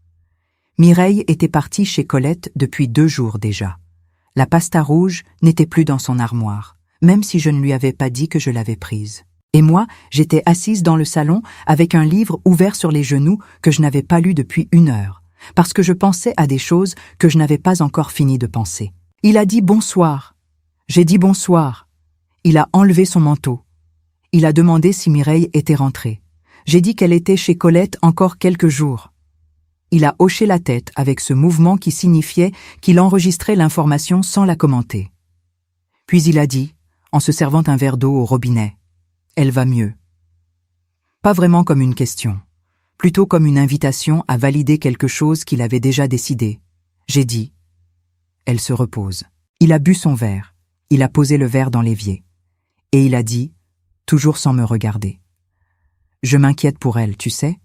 Mireille était partie chez Colette depuis 2 jours déjà. La pasta rouge n'était plus dans son armoire. même si je ne lui avais pas dit que je l'avais prise. Et moi, j'étais assise dans le salon avec un livre ouvert sur les genoux que je n'avais pas lu depuis 1 heure, parce que je pensais à des choses que je n'avais pas encore fini de penser. Il a dit bonsoir. J'ai dit bonsoir. Il a enlevé son manteau. Il a demandé si Mireille était rentrée. J'ai dit qu'elle était chez Colette encore quelques jours. Il a hoché la tête avec ce mouvement qui signifiait qu'il enregistrait l'information sans la commenter. Puis il a dit, en se servant un verre d'eau au robinet, « Elle va mieux ». Pas vraiment comme une question, plutôt comme une invitation à valider quelque chose qu'il avait déjà décidé. J'ai dit, « Elle se repose ». Il a bu son verre, il a posé le verre dans l'évier. Et il a dit, toujours sans me regarder, « Je m'inquiète pour elle, tu sais.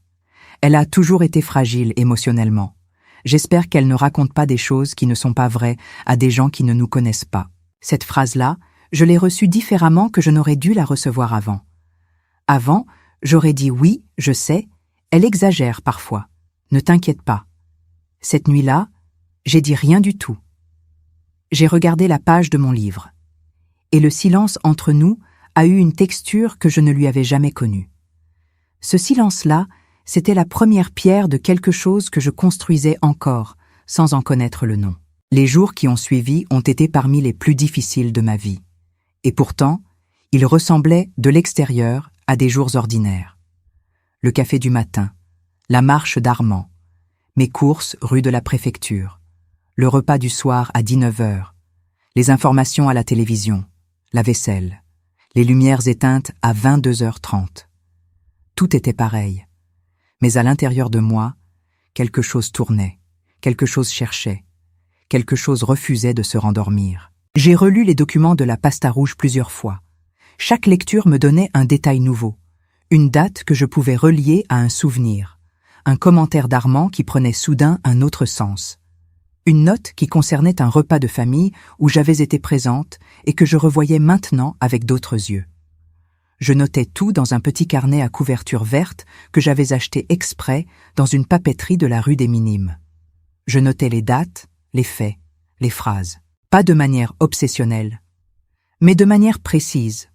Elle a toujours été fragile émotionnellement. J'espère qu'elle ne raconte pas des choses qui ne sont pas vraies à des gens qui ne nous connaissent pas. » Cette phrase-là, je l'ai reçue différemment que je n'aurais dû la recevoir avant. Avant, j'aurais dit oui, je sais, elle exagère parfois. Ne t'inquiète pas. Cette nuit-là, j'ai dit rien du tout. J'ai regardé la page de mon livre. Et le silence entre nous a eu une texture que je ne lui avais jamais connue. Ce silence-là, c'était la première pierre de quelque chose que je construisais encore, sans en connaître le nom. Les jours qui ont suivi ont été parmi les plus difficiles de ma vie. Et pourtant, ils ressemblaient, de l'extérieur, à des jours ordinaires. Le café du matin, la marche d'Armand, mes courses rue de la Préfecture, le repas du soir à 19h, les informations à la télévision, la vaisselle, les lumières éteintes à 22h30. Tout était pareil. Mais à l'intérieur de moi, quelque chose tournait, quelque chose cherchait, quelque chose refusait de se rendormir. J'ai relu les documents de la Pasta Rouge plusieurs fois. Chaque lecture me donnait un détail nouveau, une date que je pouvais relier à un souvenir, un commentaire d'Armand qui prenait soudain un autre sens, une note qui concernait un repas de famille où j'avais été présente et que je revoyais maintenant avec d'autres yeux. Je notais tout dans un petit carnet à couverture verte que j'avais acheté exprès dans une papeterie de la rue des Minimes. Je notais les dates, les faits, les phrases. Pas de manière obsessionnelle, mais de manière précise.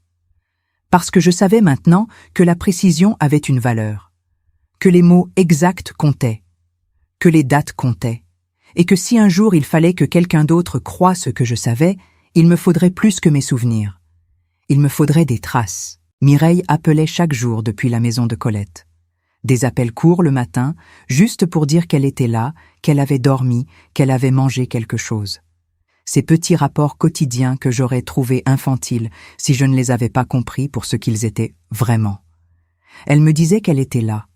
Parce que je savais maintenant que la précision avait une valeur, que les mots exacts comptaient, que les dates comptaient, et que si un jour il fallait que quelqu'un d'autre croie ce que je savais, il me faudrait plus que mes souvenirs. Il me faudrait des traces. Mireille appelait chaque jour depuis la maison de Colette. Des appels courts le matin, juste pour dire qu'elle était là, qu'elle avait dormi, qu'elle avait mangé quelque chose. Ces petits rapports quotidiens que j'aurais trouvés infantiles si je ne les avais pas compris pour ce qu'ils étaient vraiment. Elle me disait qu'elle était là.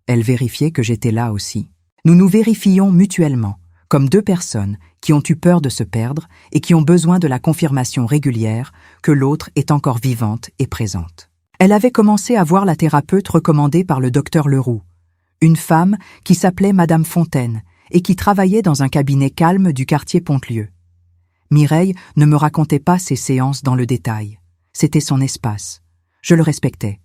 Elle vérifiait que j'étais là aussi. Nous nous vérifions mutuellement, comme deux personnes qui ont eu peur de se perdre et qui ont besoin de la confirmation régulière que l'autre est encore vivante et présente. Elle avait commencé à voir la thérapeute recommandée par le docteur Leroux, une femme qui s'appelait Madame Fontaine et qui travaillait dans un cabinet calme du quartier Pontelieu. Mireille ne me racontait pas ses séances dans le détail. C'était son espace. Je le respectais.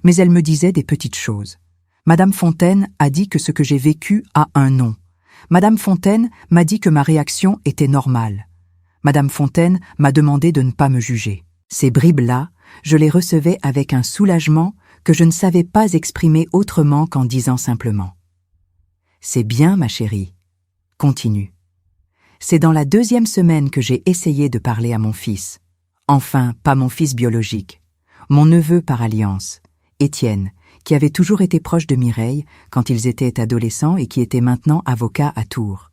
Mais elle me disait des petites choses. Madame Fontaine a dit que ce que j'ai vécu a un nom. Madame Fontaine m'a dit que ma réaction était normale. Madame Fontaine m'a demandé de ne pas me juger. Ces bribes-là, je les recevais avec un soulagement que je ne savais pas exprimer autrement qu'en disant simplement « C'est bien, ma chérie. Continue. » C'est dans la 2e semaine que j'ai essayé de parler à mon fils. Enfin, pas mon fils biologique. Mon neveu par alliance, Étienne, qui avait toujours été proche de Mireille quand ils étaient adolescents et qui était maintenant avocat à Tours.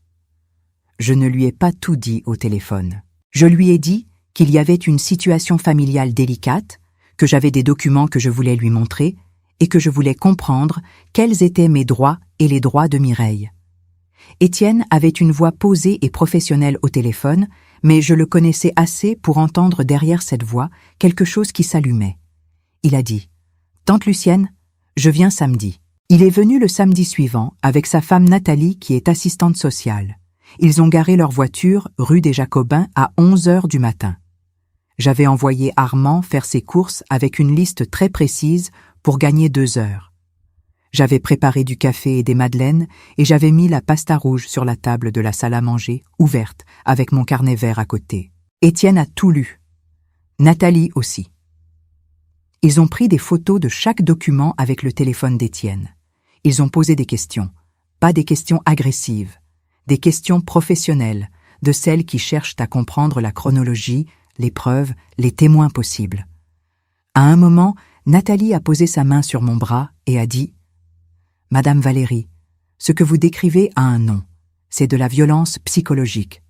Je ne lui ai pas tout dit au téléphone. Je lui ai dit qu'il y avait une situation familiale délicate, que j'avais des documents que je voulais lui montrer et que je voulais comprendre quels étaient mes droits et les droits de Mireille. Étienne avait une voix posée et professionnelle au téléphone, mais je le connaissais assez pour entendre derrière cette voix quelque chose qui s'allumait. Il a dit « Tante Lucienne, je viens samedi. » Il est venu le samedi suivant avec sa femme Nathalie qui est assistante sociale. Ils ont garé leur voiture rue des Jacobins à 11h du matin. J'avais envoyé Armand faire ses courses avec une liste très précise pour gagner 2 heures. J'avais préparé du café et des madeleines et j'avais mis la pasta rouge sur la table de la salle à manger, ouverte, avec mon carnet vert à côté. Étienne a tout lu. Nathalie aussi. Ils ont pris des photos de chaque document avec le téléphone d'Étienne. Ils ont posé des questions, pas des questions agressives, des questions professionnelles, de celles qui cherchent à comprendre la chronologie, les preuves, les témoins possibles. À un moment, Nathalie a posé sa main sur mon bras et a dit « Madame Valérie, ce que vous décrivez a un nom, c'est de la violence psychologique,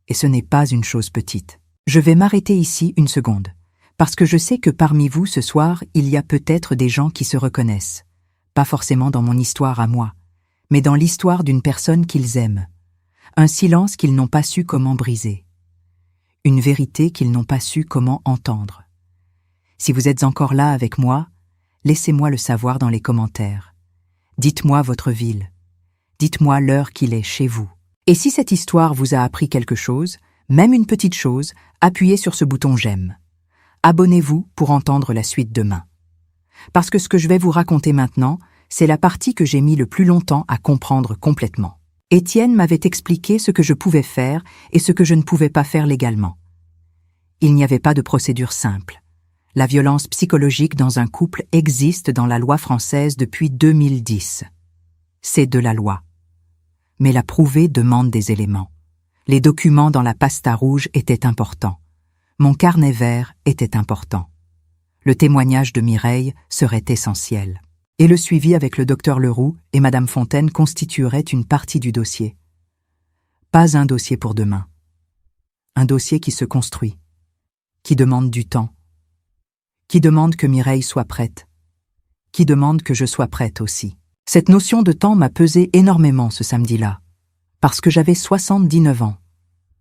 et ce n'est pas une chose petite. Je vais m'arrêter ici une seconde, parce que je sais que parmi vous ce soir, il y a peut-être des gens qui se reconnaissent, pas forcément dans mon histoire à moi, mais dans l'histoire d'une personne qu'ils aiment, un silence qu'ils n'ont pas su comment briser, une vérité qu'ils n'ont pas su comment entendre. Si vous êtes encore là avec moi, laissez-moi le savoir dans les commentaires. Dites-moi votre ville. Dites-moi l'heure qu'il est chez vous. Et si cette histoire vous a appris quelque chose, même une petite chose, appuyez sur ce bouton j'aime. Abonnez-vous pour entendre la suite demain. Parce que ce que je vais vous raconter maintenant, c'est la partie que j'ai mis le plus longtemps à comprendre complètement. Étienne m'avait expliqué ce que je pouvais faire et ce que je ne pouvais pas faire légalement. Il n'y avait pas de procédure simple. La violence psychologique dans un couple existe dans la loi française depuis 2010. C'est de la loi. Mais la prouver demande des éléments. Les documents dans la pasta rouge étaient importants. Mon carnet vert était important. Le témoignage de Mireille serait essentiel. Et le suivi avec le docteur Leroux et Madame Fontaine constituerait une partie du dossier. Pas un dossier pour demain. Un dossier qui se construit, qui demande du temps, qui demande que Mireille soit prête, qui demande que je sois prête aussi. Cette notion de temps m'a pesé énormément ce samedi-là, parce que j'avais 79 ans,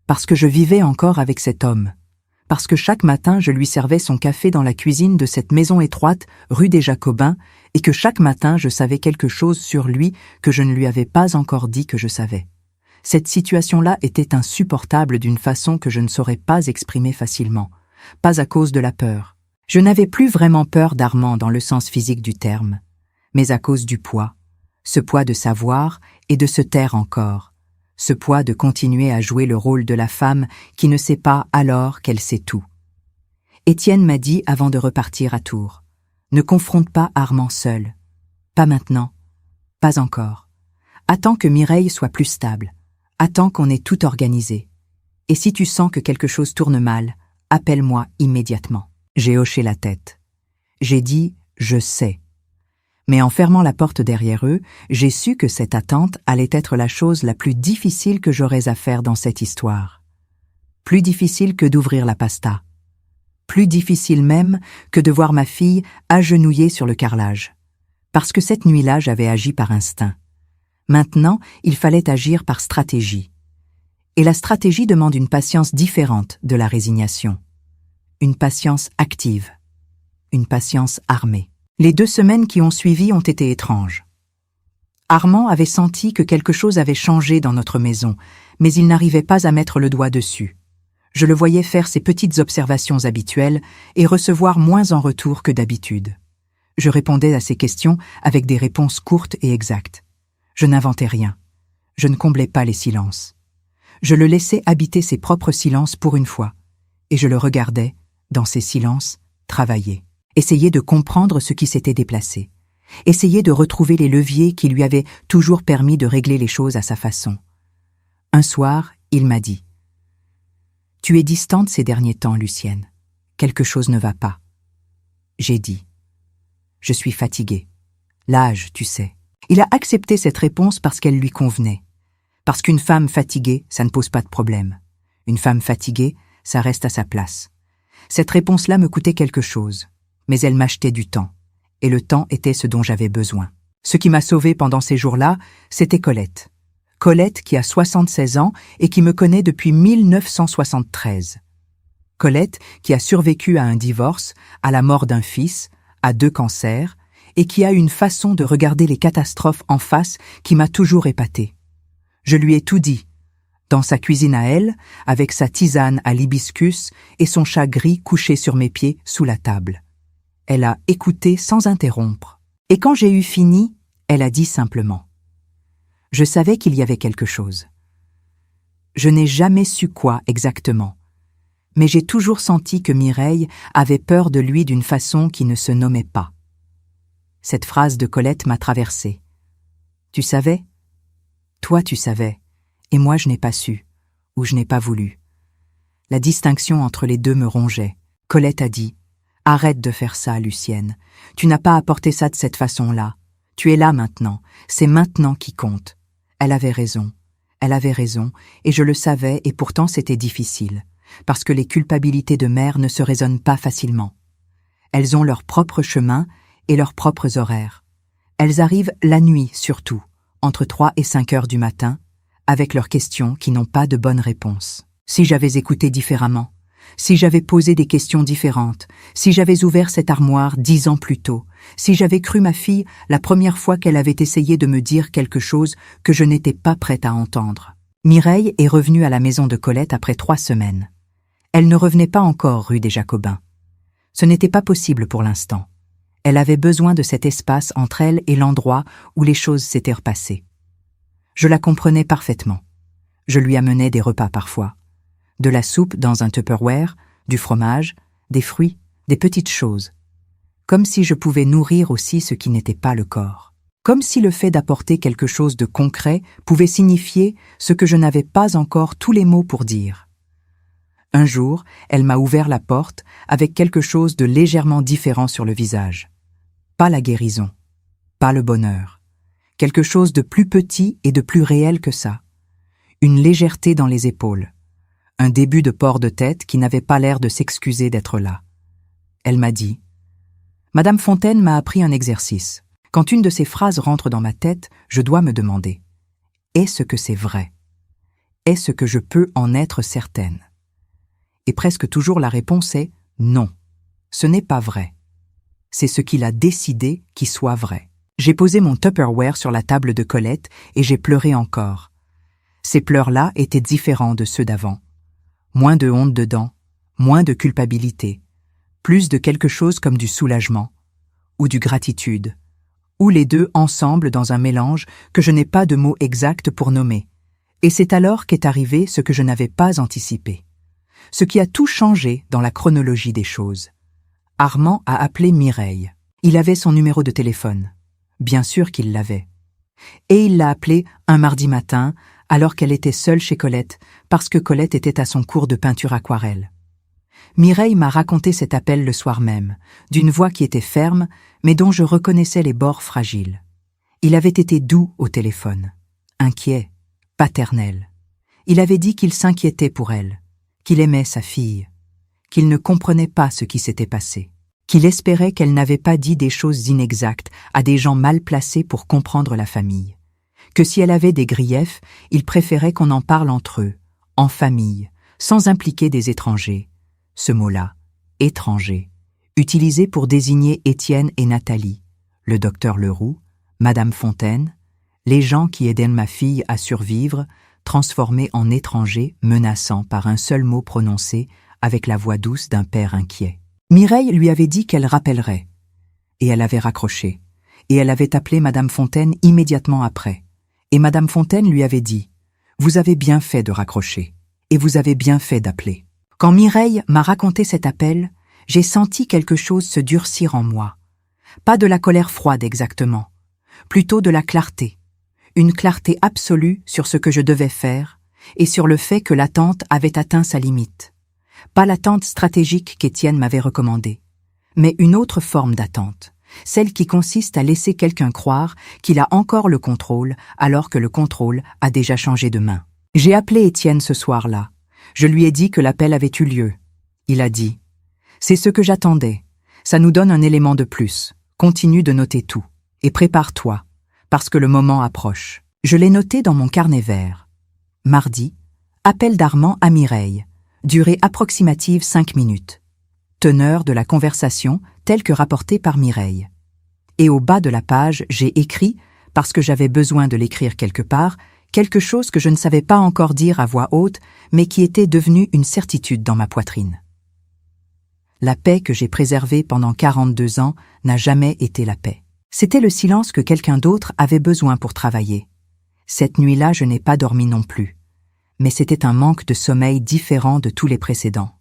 parce que je vivais encore avec cet homme, parce que chaque matin je lui servais son café dans la cuisine de cette maison étroite, rue des Jacobins, et que chaque matin je savais quelque chose sur lui que je ne lui avais pas encore dit que je savais. Cette situation-là était insupportable d'une façon que je ne saurais pas exprimer facilement, pas à cause de la peur. Je n'avais plus vraiment peur d'Armand dans le sens physique du terme, mais à cause du poids, ce poids de savoir et de se taire encore, ce poids de continuer à jouer le rôle de la femme qui ne sait pas alors qu'elle sait tout. Étienne m'a dit avant de repartir à Tours, « Ne confronte pas Armand seul. Pas maintenant. Pas encore. Attends que Mireille soit plus stable. Attends qu'on ait tout organisé. Et si tu sens que quelque chose tourne mal, appelle-moi immédiatement. » J'ai hoché la tête. J'ai dit « Je sais ». Mais en fermant la porte derrière eux, j'ai su que cette attente allait être la chose la plus difficile que j'aurais à faire dans cette histoire. Plus difficile que d'ouvrir la pasta. Plus difficile même que de voir ma fille agenouillée sur le carrelage. Parce que cette nuit-là, j'avais agi par instinct. Maintenant, il fallait agir par stratégie. Et la stratégie demande une patience différente de la résignation. Une patience active. Une patience armée. Les 2 semaines qui ont suivi ont été étranges. Armand avait senti que quelque chose avait changé dans notre maison, mais il n'arrivait pas à mettre le doigt dessus. Je le voyais faire ses petites observations habituelles et recevoir moins en retour que d'habitude. Je répondais à ses questions avec des réponses courtes et exactes. Je n'inventais rien. Je ne comblais pas les silences. Je le laissais habiter ses propres silences pour une fois, et je le regardais, dans ses silences, travailler. Essayer de comprendre ce qui s'était déplacé. Essayer de retrouver les leviers qui lui avaient toujours permis de régler les choses à sa façon. Un soir, il m'a dit « Tu es distante ces derniers temps, Lucienne. Quelque chose ne va pas. » J'ai dit « Je suis fatiguée. L'âge, tu sais. » Il a accepté cette réponse parce qu'elle lui convenait. Parce qu'une femme fatiguée, ça ne pose pas de problème. Une femme fatiguée, ça reste à sa place. Cette réponse-là me coûtait quelque chose, mais elle m'achetait du temps. Et le temps était ce dont j'avais besoin. Ce qui m'a sauvée pendant ces jours-là, c'était Colette. Colette qui a 76 ans et qui me connaît depuis 1973. Colette qui a survécu à un divorce, à la mort d'un fils, à 2 cancers, et qui a une façon de regarder les catastrophes en face qui m'a toujours épatée. Je lui ai tout dit, dans sa cuisine à elle, avec sa tisane à l'hibiscus et son chat gris couché sur mes pieds sous la table. Elle a écouté sans interrompre. Et quand j'ai eu fini, elle a dit simplement « Je savais qu'il y avait quelque chose. Je n'ai jamais su quoi exactement, Mais j'ai toujours senti que Mireille avait peur de lui d'une façon qui ne se nommait pas. Cette phrase de Colette m'a traversée. Tu savais? Toi tu savais, et moi je n'ai pas su, ou je n'ai pas voulu. La distinction entre les deux me rongeait. Colette a dit « Arrête de faire ça, Lucienne. Tu n'as pas apporté ça de cette façon-là. Tu es là maintenant. C'est maintenant qui compte. » Elle avait raison. Elle avait raison, et je le savais, et pourtant c'était difficile, parce que les culpabilités de mère ne se raisonnent pas facilement. Elles ont leur propre chemin et leurs propres horaires. Elles arrivent la nuit surtout, entre 3 et 5 heures du matin, avec leurs questions qui n'ont pas de bonnes réponses. Si j'avais écouté différemment, si j'avais posé des questions différentes, si j'avais ouvert cette armoire 10 ans plus tôt, si j'avais cru ma fille la première fois qu'elle avait essayé de me dire quelque chose que je n'étais pas prête à entendre. Mireille est revenue à la maison de Colette après 3 semaines. Elle ne revenait pas encore rue des Jacobins. Ce n'était pas possible pour l'instant. Elle avait besoin de cet espace entre elle et l'endroit où les choses s'étaient repassées. Je la comprenais parfaitement. Je lui amenais des repas parfois. De la soupe dans un Tupperware, du fromage, des fruits, des petites choses. Comme si je pouvais nourrir aussi ce qui n'était pas le corps. Comme si le fait d'apporter quelque chose de concret pouvait signifier ce que je n'avais pas encore tous les mots pour dire. Un jour, elle m'a ouvert la porte avec quelque chose de légèrement différent sur le visage. Pas la guérison, pas le bonheur. Quelque chose de plus petit et de plus réel que ça. Une légèreté dans les épaules. Un début de port de tête qui n'avait pas l'air de s'excuser d'être là. Elle m'a dit « Madame Fontaine m'a appris un exercice. Quand une de ces phrases rentre dans ma tête, je dois me demander « Est-ce que c'est vrai? Est-ce que je peux en être certaine ?» Et presque toujours la réponse est « Non, ce n'est pas vrai. C'est ce qu'il a décidé qui soit vrai. » J'ai posé mon Tupperware sur la table de Colette et j'ai pleuré encore. Ces pleurs-là étaient différents de ceux d'avant. Moins de honte dedans, moins de culpabilité, plus de quelque chose comme du soulagement, ou du gratitude, ou les deux ensemble dans un mélange que je n'ai pas de mots exacts pour nommer. Et c'est alors qu'est arrivé ce que je n'avais pas anticipé. Ce qui a tout changé dans la chronologie des choses. Armand a appelé Mireille. Il avait son numéro de téléphone. Bien sûr qu'il l'avait. Et il l'a appelée un mardi matin, alors qu'elle était seule chez Colette, parce que Colette était à son cours de peinture aquarelle. Mireille m'a raconté cet appel le soir même, d'une voix qui était ferme, mais dont je reconnaissais les bords fragiles. Il avait été doux au téléphone, inquiet, paternel. Il avait dit qu'il s'inquiétait pour elle, qu'il aimait sa fille, qu'il ne comprenait pas ce qui s'était passé, qu'il espérait qu'elle n'avait pas dit des choses inexactes à des gens mal placés pour comprendre la famille, que si elle avait des griefs, il préférait qu'on en parle entre eux, en famille, sans impliquer des étrangers. Ce mot-là, étranger, utilisé pour désigner Étienne et Nathalie, le docteur Leroux, Madame Fontaine, les gens qui aidaient ma fille à survivre, transformés en étrangers menaçants par un seul mot prononcé avec la voix douce d'un père inquiet. Mireille lui avait dit qu'elle rappellerait. Et elle avait raccroché. Et elle avait appelé Madame Fontaine immédiatement après. Et Madame Fontaine lui avait dit « Vous avez bien fait de raccrocher. Et vous avez bien fait d'appeler. » Quand Mireille m'a raconté cet appel, j'ai senti quelque chose se durcir en moi. Pas de la colère froide exactement, plutôt de la clarté. Une clarté absolue sur ce que je devais faire et sur le fait que l'attente avait atteint sa limite. Pas l'attente stratégique qu'Étienne m'avait recommandée, mais une autre forme d'attente, celle qui consiste à laisser quelqu'un croire qu'il a encore le contrôle alors que le contrôle a déjà changé de main. J'ai appelé Étienne ce soir-là. Je lui ai dit que l'appel avait eu lieu. Il a dit « C'est ce que j'attendais. Ça nous donne un élément de plus. Continue de noter tout. Et prépare-toi, parce que le moment approche. » Je l'ai noté dans mon carnet vert. Mardi, appel d'Armand à Mireille. Durée approximative 5 minutes. Teneur de la conversation telle que rapportée par Mireille. Et au bas de la page, j'ai écrit, parce que j'avais besoin de l'écrire quelque part, quelque chose que je ne savais pas encore dire à voix haute, mais qui était devenu une certitude dans ma poitrine. La paix que j'ai préservée pendant 42 ans n'a jamais été la paix. C'était le silence que quelqu'un d'autre avait besoin pour travailler. Cette nuit-là, je n'ai pas dormi non plus. Mais c'était un manque de sommeil différent de tous les précédents.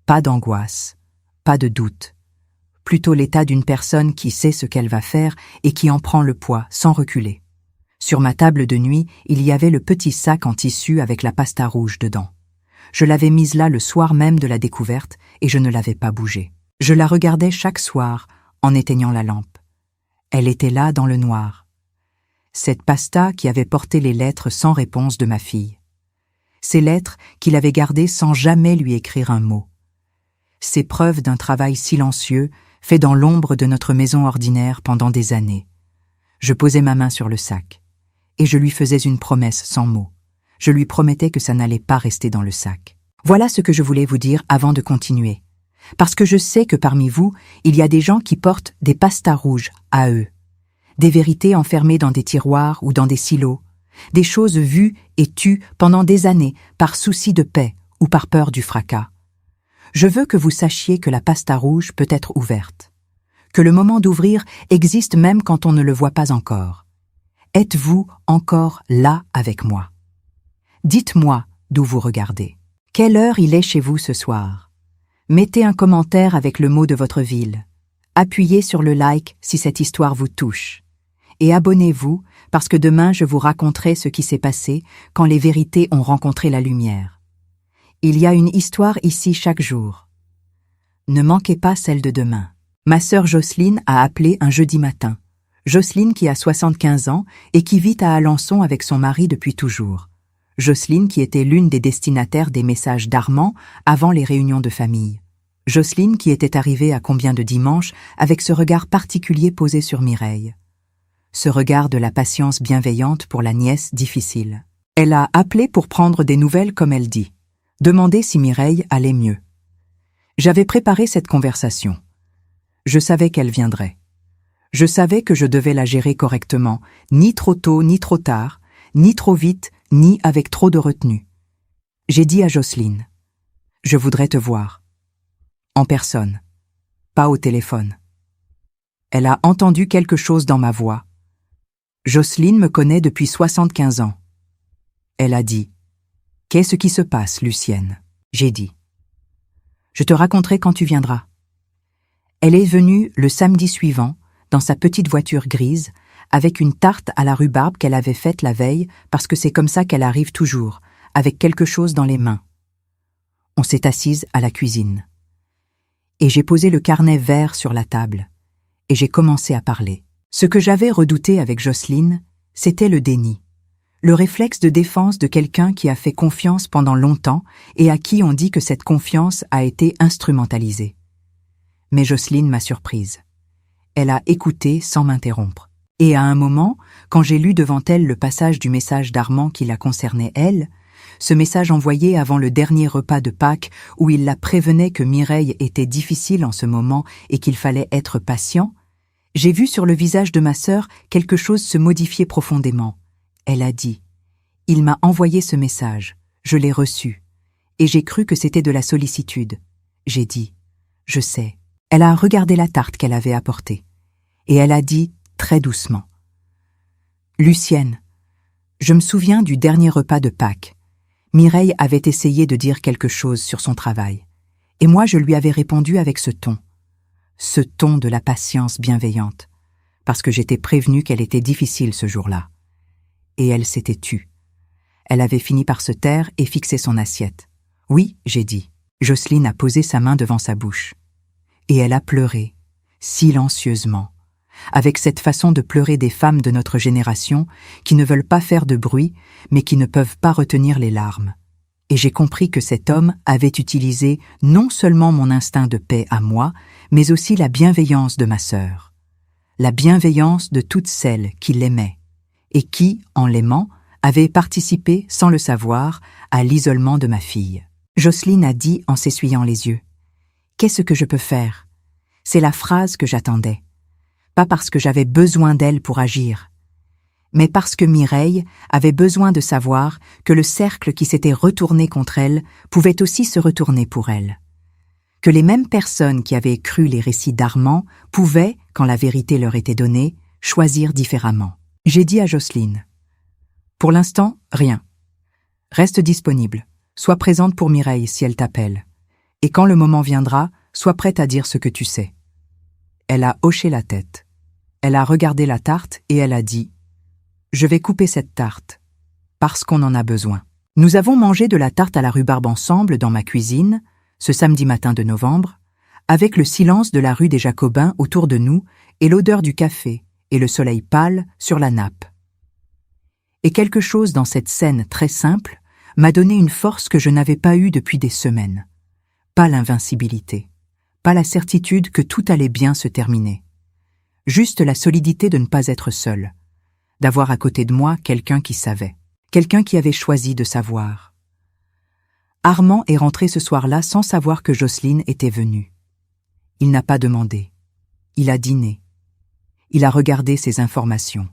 Pas d'angoisse, pas de doute. Plutôt l'état d'une personne qui sait ce qu'elle va faire et qui en prend le poids sans reculer. Sur ma table de nuit, il y avait le petit sac en tissu avec la pasta rouge dedans. Je l'avais mise là le soir même de la découverte et je ne l'avais pas bougée. Je la regardais chaque soir en éteignant la lampe. Elle était là dans le noir. Cette pasta qui avait porté les lettres sans réponse de ma fille. Ces lettres qu'il avait gardées sans jamais lui écrire un mot. Ces preuves d'un travail silencieux fait dans l'ombre de notre maison ordinaire pendant des années. Je posais ma main sur le sac et je lui faisais une promesse sans mots. Je lui promettais que ça n'allait pas rester dans le sac. Voilà ce que je voulais vous dire avant de continuer. Parce que je sais que parmi vous, il y a des gens qui portent des pastas rouges à eux. Des vérités enfermées dans des tiroirs ou dans des silos. Des choses vues et tues pendant des années par souci de paix ou par peur du fracas. Je veux que vous sachiez que la pasta rouge peut être ouverte. Que le moment d'ouvrir existe même quand on ne le voit pas encore. Êtes-vous encore là avec moi? Dites-moi d'où vous regardez. Quelle heure il est chez vous ce soir? Mettez un commentaire avec le mot de votre ville. Appuyez sur le like si cette histoire vous touche. Et abonnez-vous parce que demain je vous raconterai ce qui s'est passé quand les vérités ont rencontré la lumière. Il y a une histoire ici chaque jour. Ne manquez pas celle de demain. Ma sœur Jocelyne a appelé un jeudi matin. Jocelyne qui a 75 ans et qui vit à Alençon avec son mari depuis toujours. Jocelyne qui était l'une des destinataires des messages d'Armand avant les réunions de famille. Jocelyne qui était arrivée à combien de dimanches avec ce regard particulier posé sur Mireille. Ce regard de la patience bienveillante pour la nièce difficile. Elle a appelé pour prendre des nouvelles comme elle dit. Demander si Mireille allait mieux. J'avais préparé cette conversation. Je savais qu'elle viendrait. Je savais que je devais la gérer correctement, ni trop tôt ni trop tard, ni trop vite, ni avec trop de retenue. J'ai dit à Jocelyne, « Je voudrais te voir. » En personne, pas au téléphone. Elle a entendu quelque chose dans ma voix. Jocelyne me connaît depuis 75 ans. Elle a dit, « Qu'est-ce qui se passe, Lucienne ?» J'ai dit, « Je te raconterai quand tu viendras. » Elle est venue le samedi suivant, dans sa petite voiture grise, avec une tarte à la rhubarbe qu'elle avait faite la veille, parce que c'est comme ça qu'elle arrive toujours, avec quelque chose dans les mains. On s'est assise à la cuisine. Et j'ai posé le carnet vert sur la table, et j'ai commencé à parler. Ce que j'avais redouté avec Jocelyne, c'était le déni. Le réflexe de défense de quelqu'un qui a fait confiance pendant longtemps et à qui on dit que cette confiance a été instrumentalisée. Mais Jocelyne m'a surprise. Elle a écouté sans m'interrompre. Et à un moment, quand j'ai lu devant elle le passage du message d'Armand qui la concernait elle, ce message envoyé avant le dernier repas de Pâques où il la prévenait que Mireille était difficile en ce moment et qu'il fallait être patient, j'ai vu sur le visage de ma sœur quelque chose se modifier profondément. Elle a dit « Il m'a envoyé ce message, je l'ai reçu, et j'ai cru que c'était de la sollicitude. » J'ai dit « Je sais. » Elle a regardé la tarte qu'elle avait apportée, et elle a dit très doucement « Lucienne, je me souviens du dernier repas de Pâques. Mireille avait essayé de dire quelque chose sur son travail, et moi je lui avais répondu avec ce ton de la patience bienveillante, parce que j'étais prévenue qu'elle était difficile ce jour-là. Et elle s'était tue. Elle avait fini par se taire et fixer son assiette. « Oui, j'ai dit. » Jocelyne a posé sa main devant sa bouche. Et elle a pleuré, silencieusement, avec cette façon de pleurer des femmes de notre génération qui ne veulent pas faire de bruit, mais qui ne peuvent pas retenir les larmes. Et j'ai compris que cet homme avait utilisé non seulement mon instinct de paix à moi, mais aussi la bienveillance de ma sœur. La bienveillance de toutes celles qui l'aimaient, et qui, en l'aimant, avaient participé, sans le savoir, à l'isolement de ma fille. Jocelyne a dit en s'essuyant les yeux, « Qu'est-ce que je peux faire ?» C'est la phrase que j'attendais. Pas parce que j'avais besoin d'elle pour agir, mais parce que Mireille avait besoin de savoir que le cercle qui s'était retourné contre elle pouvait aussi se retourner pour elle. Que les mêmes personnes qui avaient cru les récits d'Armand pouvaient, quand la vérité leur était donnée, choisir différemment. J'ai dit à Jocelyne, « Pour l'instant, rien. Reste disponible. Sois présente pour Mireille si elle t'appelle. Et quand le moment viendra, sois prête à dire ce que tu sais. » Elle a hoché la tête. Elle a regardé la tarte et elle a dit « Je vais couper cette tarte, parce qu'on en a besoin. » Nous avons mangé de la tarte à la rhubarbe ensemble dans ma cuisine, ce samedi matin de novembre, avec le silence de la rue des Jacobins autour de nous et l'odeur du café et le soleil pâle sur la nappe. Et quelque chose dans cette scène très simple m'a donné une force que je n'avais pas eue depuis des semaines. Pas l'invincibilité, pas la certitude que tout allait bien se terminer. Juste la solidité de ne pas être seule, d'avoir à côté de moi quelqu'un qui savait, quelqu'un qui avait choisi de savoir. Armand est rentré ce soir-là sans savoir que Jocelyne était venue. Il n'a pas demandé. Il a dîné. Il a regardé ses informations.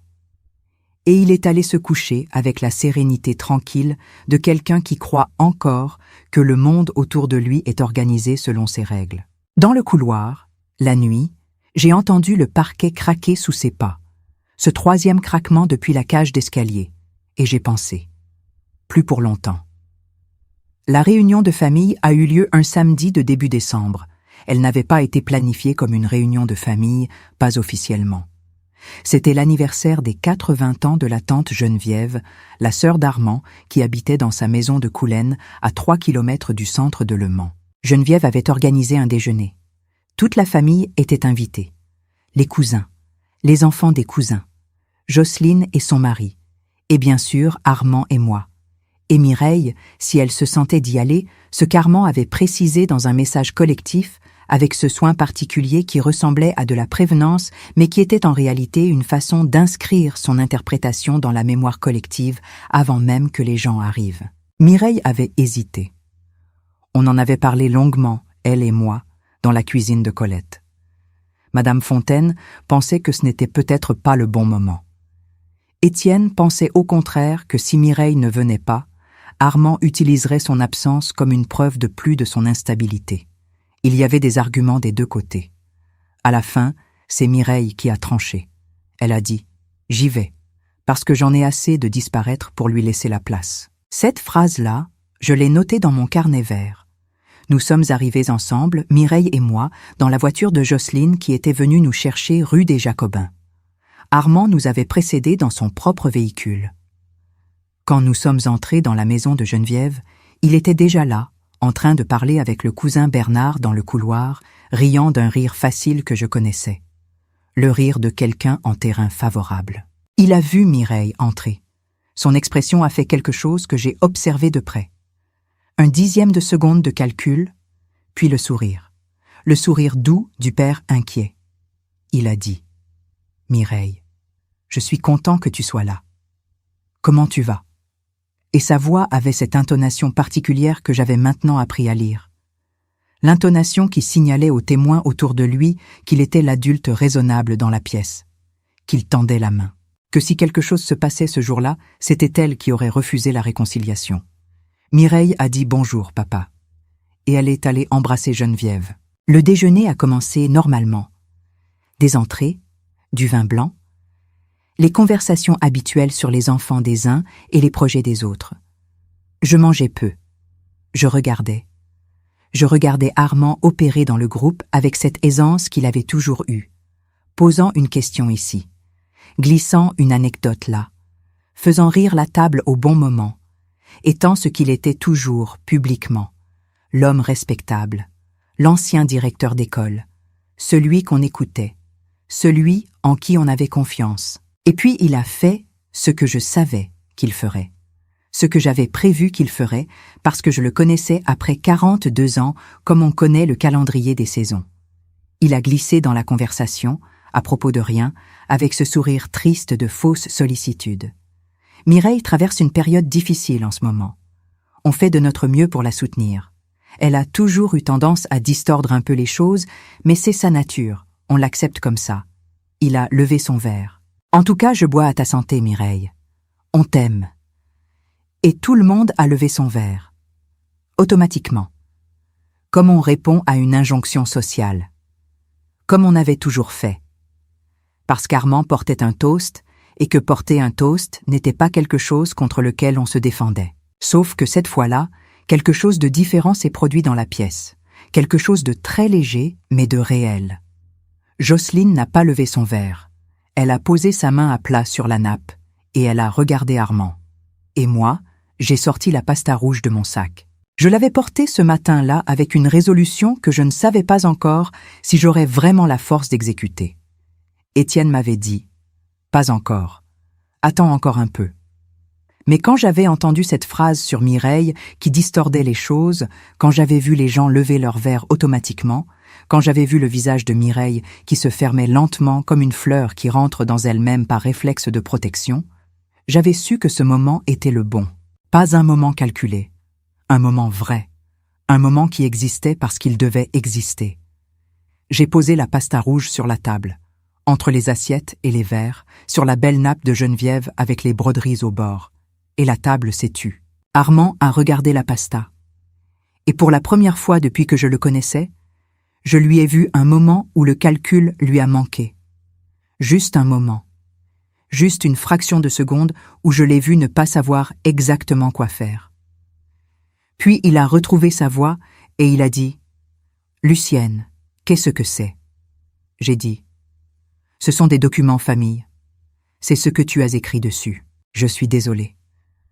Et il est allé se coucher avec la sérénité tranquille de quelqu'un qui croit encore que le monde autour de lui est organisé selon ses règles. Dans le couloir, la nuit, j'ai entendu le parquet craquer sous ses pas, ce troisième craquement depuis la cage d'escalier, et j'ai pensé « plus pour longtemps ». La réunion de famille a eu lieu un samedi de début décembre. Elle n'avait pas été planifiée comme une réunion de famille, pas officiellement. C'était l'anniversaire des 80 ans de la tante Geneviève, la sœur d'Armand, qui habitait dans sa maison de Coulaines, à 3 kilomètres du centre de Le Mans. Geneviève avait organisé un déjeuner. Toute la famille était invitée. Les cousins, les enfants des cousins, Jocelyne et son mari, et bien sûr Armand et moi. Et Mireille, si elle se sentait d'y aller, ce qu'Armand avait précisé dans un message collectif, avec ce soin particulier qui ressemblait à de la prévenance, mais qui était en réalité une façon d'inscrire son interprétation dans la mémoire collective avant même que les gens arrivent. Mireille avait hésité. On en avait parlé longuement, elle et moi, dans la cuisine de Colette. Madame Fontaine pensait que ce n'était peut-être pas le bon moment. Étienne pensait au contraire que si Mireille ne venait pas, Armand utiliserait son absence comme une preuve de plus de son instabilité. Il y avait des arguments des deux côtés. À la fin, c'est Mireille qui a tranché. Elle a dit « J'y vais, parce que j'en ai assez de disparaître pour lui laisser la place. » Cette phrase-là, je l'ai notée dans mon carnet vert. Nous sommes arrivés ensemble, Mireille et moi, dans la voiture de Jocelyne qui était venue nous chercher rue des Jacobins. Armand nous avait précédés dans son propre véhicule. Quand nous sommes entrés dans la maison de Geneviève, il était déjà là, en train de parler avec le cousin Bernard dans le couloir, riant d'un rire facile que je connaissais. Le rire de quelqu'un en terrain favorable. Il a vu Mireille entrer. Son expression a fait quelque chose que j'ai observé de près. Un dixième de seconde de calcul, puis le sourire doux du père inquiet. Il a dit « Mireille, je suis content que tu sois là. Comment tu vas ?» Et sa voix avait cette intonation particulière que j'avais maintenant appris à lire. L'intonation qui signalait aux témoins autour de lui qu'il était l'adulte raisonnable dans la pièce, qu'il tendait la main, que si quelque chose se passait ce jour-là, c'était elle qui aurait refusé la réconciliation. Mireille a dit « Bonjour, papa », et elle est allée embrasser Geneviève. Le déjeuner a commencé normalement. Des entrées, du vin blanc, les conversations habituelles sur les enfants des uns et les projets des autres. Je mangeais peu. Je regardais. Je regardais Armand opérer dans le groupe avec cette aisance qu'il avait toujours eue, posant une question ici, glissant une anecdote là, faisant rire la table au bon moment, étant ce qu'il était toujours publiquement, l'homme respectable, l'ancien directeur d'école, celui qu'on écoutait, celui en qui on avait confiance. Et puis il a fait ce que je savais qu'il ferait, ce que j'avais prévu qu'il ferait parce que je le connaissais après 42 ans comme on connaît le calendrier des saisons. Il a glissé dans la conversation, à propos de rien, avec ce sourire triste de fausse sollicitude. Mireille traverse une période difficile en ce moment. On fait de notre mieux pour la soutenir. Elle a toujours eu tendance à distordre un peu les choses, mais c'est sa nature, on l'accepte comme ça. Il a levé son verre. En tout cas, je bois à ta santé, Mireille. On t'aime. Et tout le monde a levé son verre. Automatiquement. Comme on répond à une injonction sociale. Comme on avait toujours fait. Parce qu'Armand portait un toast, et que porter un toast n'était pas quelque chose contre lequel on se défendait. Sauf que cette fois-là, quelque chose de différent s'est produit dans la pièce. quelque chose de très léger, mais de réel. Jocelyne n'a pas levé son verre. Elle a posé sa main à plat sur la nappe, et elle a regardé Armand. Et moi, j'ai sorti la pasta rouge de mon sac. Je l'avais portée ce matin-là avec une résolution que je ne savais pas encore si j'aurais vraiment la force d'exécuter. Étienne m'avait dit « Pas encore. Attends encore un peu. » Mais quand j'avais entendu cette phrase sur Mireille qui distordait les choses, quand j'avais vu les gens lever leur verre automatiquement, quand j'avais vu le visage de Mireille qui se fermait lentement comme une fleur qui rentre dans elle-même par réflexe de protection, j'avais su que ce moment était le bon. Pas un moment calculé, un moment vrai, un moment qui existait parce qu'il devait exister. J'ai posé la pasta rouge sur la table, entre les assiettes et les verres, sur la belle nappe de Geneviève avec les broderies au bord. Et la table s'est tue. Armand a regardé la pasta. Et pour la première fois depuis que je le connaissais, je lui ai vu un moment où le calcul lui a manqué. Juste un moment. Juste une fraction de seconde où je l'ai vu ne pas savoir exactement quoi faire. Puis il a retrouvé sa voix et il a dit « Lucienne, qu'est-ce que c'est ?» J'ai dit « Ce sont des documents famille. C'est ce que tu as écrit dessus. Je suis désolée.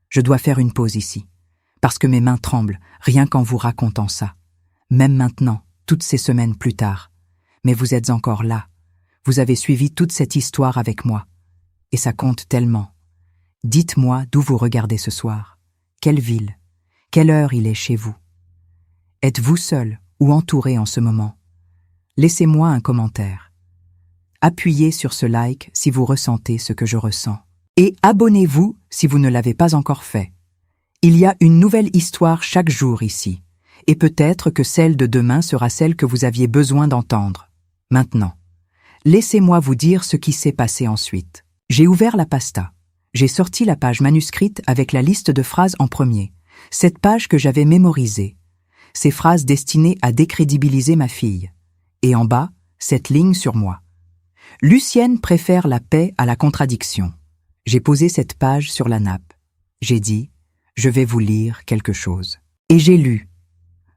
Je dois faire une pause ici, parce que mes mains tremblent, rien qu'en vous racontant ça. Même maintenant, toutes ces semaines plus tard. Mais vous êtes encore là. Vous avez suivi toute cette histoire avec moi. Et ça compte tellement. Dites-moi d'où vous regardez ce soir. Quelle ville? Quelle heure il est chez vous? Êtes-vous seul ou entouré en ce moment? Laissez-moi un commentaire. Appuyez sur ce like si vous ressentez ce que je ressens. Et abonnez-vous si vous ne l'avez pas encore fait. Il y a une nouvelle histoire chaque jour ici, et peut-être que celle de demain sera celle que vous aviez besoin d'entendre. Maintenant, laissez-moi vous dire ce qui s'est passé ensuite. J'ai ouvert la pasta. J'ai sorti la page manuscrite avec la liste de phrases en premier, cette page que j'avais mémorisée, ces phrases destinées à décrédibiliser ma fille. Et en bas, cette ligne sur moi. Lucienne préfère la paix à la contradiction. J'ai posé cette page sur la nappe. J'ai dit, je vais vous lire quelque chose. Et j'ai lu,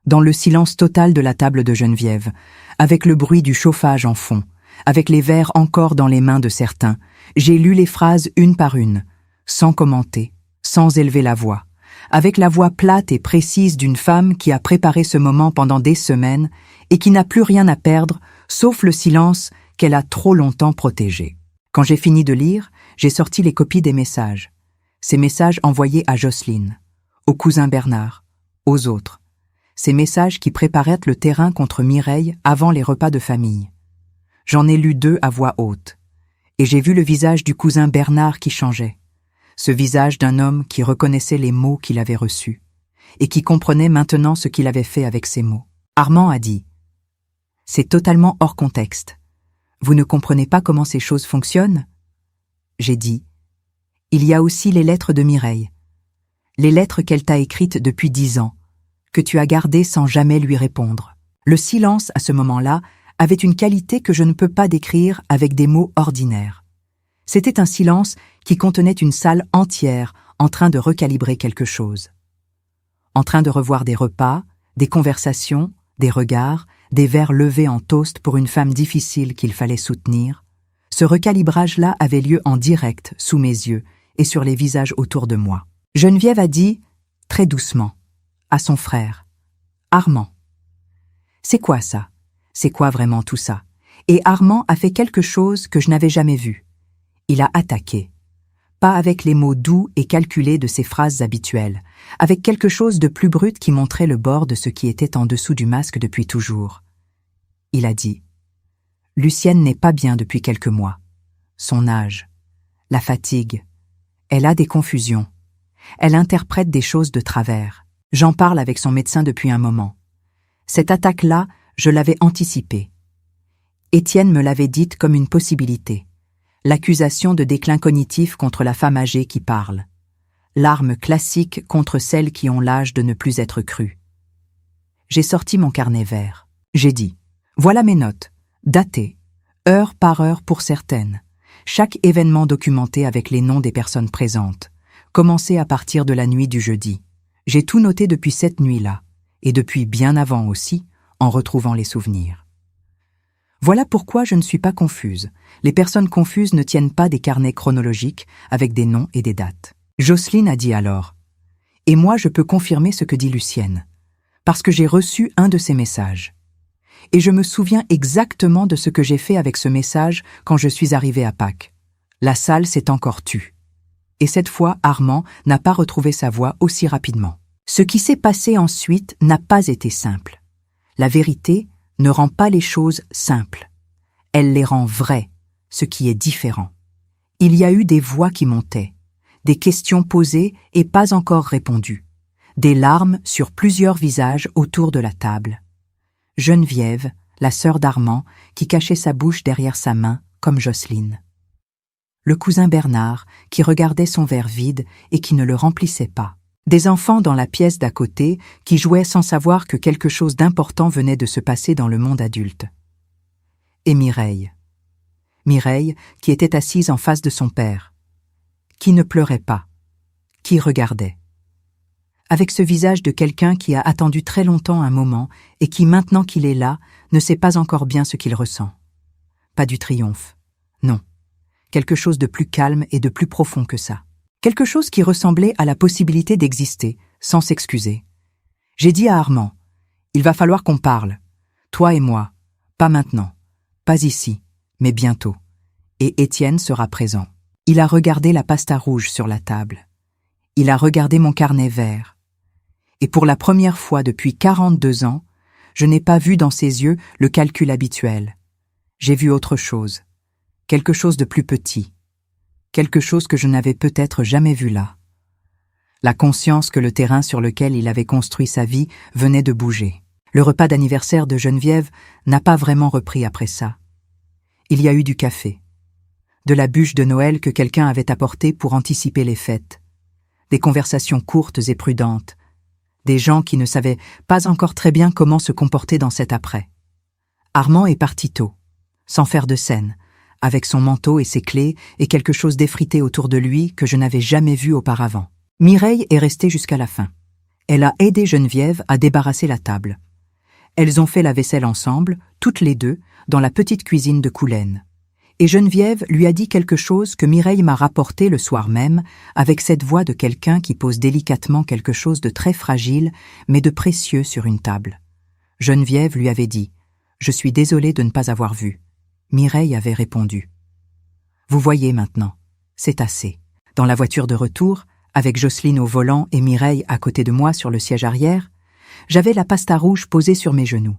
dans le silence total de la table de Geneviève, avec le bruit du chauffage en fond, avec les verres encore dans les mains de certains, j'ai lu les phrases une par une, sans commenter, sans élever la voix, avec la voix plate et précise d'une femme qui a préparé ce moment pendant des semaines et qui n'a plus rien à perdre, sauf le silence qu'elle a trop longtemps protégé. Quand j'ai fini de lire, j'ai sorti les copies des messages. Ces messages envoyés à Jocelyne, au cousin Bernard, aux autres. Ces messages qui préparaient le terrain contre Mireille avant les repas de famille. J'en ai lu 2 à voix haute. Et j'ai vu le visage du cousin Bernard qui changeait. Ce visage d'un homme qui reconnaissait les mots qu'il avait reçus et qui comprenait maintenant ce qu'il avait fait avec ces mots. Armand a dit « C'est totalement hors contexte. Vous ne comprenez pas comment ces choses fonctionnent ?» J'ai dit « Il y a aussi les lettres de Mireille. Les lettres qu'elle t'a écrites depuis 10 ans, que tu as gardées sans jamais lui répondre. » Le silence, à ce moment-là, avait une qualité que je ne peux pas décrire avec des mots ordinaires. C'était un silence qui contenait une salle entière en train de recalibrer quelque chose. En train de revoir des repas, des conversations, des regards, des verres levés en toast pour une femme difficile qu'il fallait soutenir. Ce recalibrage-là avait lieu en direct, sous mes yeux, et sur les visages autour de moi. Geneviève a dit, très doucement, à son frère, « Armand. » C'est quoi ça? C'est quoi vraiment tout ça? Et Armand a fait quelque chose que je n'avais jamais vu. Il a attaqué. Pas avec les mots doux et calculés de ses phrases habituelles, avec quelque chose de plus brut qui montrait le bord de ce qui était en dessous du masque depuis toujours. Il a dit « Lucienne n'est pas bien depuis quelques mois. Son âge, la fatigue, elle a des confusions. Elle interprète des choses de travers. J'en parle avec son médecin depuis un moment. Cette attaque-là, je l'avais anticipée. Étienne me l'avait dite comme une possibilité. L'accusation de déclin cognitif contre la femme âgée qui parle. L'arme classique contre celles qui ont l'âge de ne plus être crues. J'ai sorti mon carnet vert. J'ai dit « Voilà mes notes, datées, heure par heure pour certaines. Chaque événement documenté avec les noms des personnes présentes. Commencé à partir de la nuit du jeudi. J'ai tout noté depuis cette nuit-là, et depuis bien avant aussi, en retrouvant les souvenirs. Voilà pourquoi je ne suis pas confuse. Les personnes confuses ne tiennent pas des carnets chronologiques avec des noms et des dates. Jocelyne a dit alors « Et moi je peux confirmer ce que dit Lucienne, parce que j'ai reçu un de ces messages. Et je me souviens exactement de ce que j'ai fait avec ce message quand je suis arrivée à Pâques. La salle s'est encore tue. Et cette fois, Armand n'a pas retrouvé sa voix aussi rapidement. Ce qui s'est passé ensuite n'a pas été simple. La vérité ne rend pas les choses simples. Elle les rend vraies, ce qui est différent. Il y a eu des voix qui montaient, des questions posées et pas encore répondues, des larmes sur plusieurs visages autour de la table. Geneviève, la sœur d'Armand, qui cachait sa bouche derrière sa main, comme Jocelyne. Le cousin Bernard, qui regardait son verre vide et qui ne le remplissait pas. Des enfants dans la pièce d'à côté qui jouaient sans savoir que quelque chose d'important venait de se passer dans le monde adulte. Et Mireille. Mireille, qui était assise en face de son père, qui ne pleurait pas, qui regardait. Avec ce visage de quelqu'un qui a attendu très longtemps un moment et qui, maintenant qu'il est là, ne sait pas encore bien ce qu'il ressent. Pas du triomphe, non. Quelque chose de plus calme et de plus profond que ça. Quelque chose qui ressemblait à la possibilité d'exister, sans s'excuser. J'ai dit à Armand, « Il va falloir qu'on parle, toi et moi, pas maintenant, pas ici, mais bientôt. » Et Étienne sera présent. Il a regardé la pasta rouge sur la table. Il a regardé mon carnet vert. Et pour la première fois depuis 42 ans, je n'ai pas vu dans ses yeux le calcul habituel. J'ai vu autre chose, quelque chose de plus petit, quelque chose que je n'avais peut-être jamais vu là. La conscience que le terrain sur lequel il avait construit sa vie venait de bouger. Le repas d'anniversaire de Geneviève n'a pas vraiment repris après ça. Il y a eu du café, de la bûche de Noël que quelqu'un avait apportée pour anticiper les fêtes, des conversations courtes et prudentes, des gens qui ne savaient pas encore très bien comment se comporter dans cet après. Armand est parti tôt, sans faire de scène, avec son manteau et ses clés et quelque chose d'effrité autour de lui que je n'avais jamais vu auparavant. Mireille est restée jusqu'à la fin. Elle a aidé Geneviève à débarrasser la table. Elles ont fait la vaisselle ensemble, toutes les deux, dans la petite cuisine de Coulaine. Et Geneviève lui a dit quelque chose que Mireille m'a rapporté le soir même, avec cette voix de quelqu'un qui pose délicatement quelque chose de très fragile, mais de précieux sur une table. Geneviève lui avait dit « Je suis désolée de ne pas avoir vu ». Mireille avait répondu « Vous voyez maintenant, c'est assez ». Dans la voiture de retour, avec Jocelyne au volant et Mireille à côté de moi sur le siège arrière, j'avais la pasta rouge posée sur mes genoux.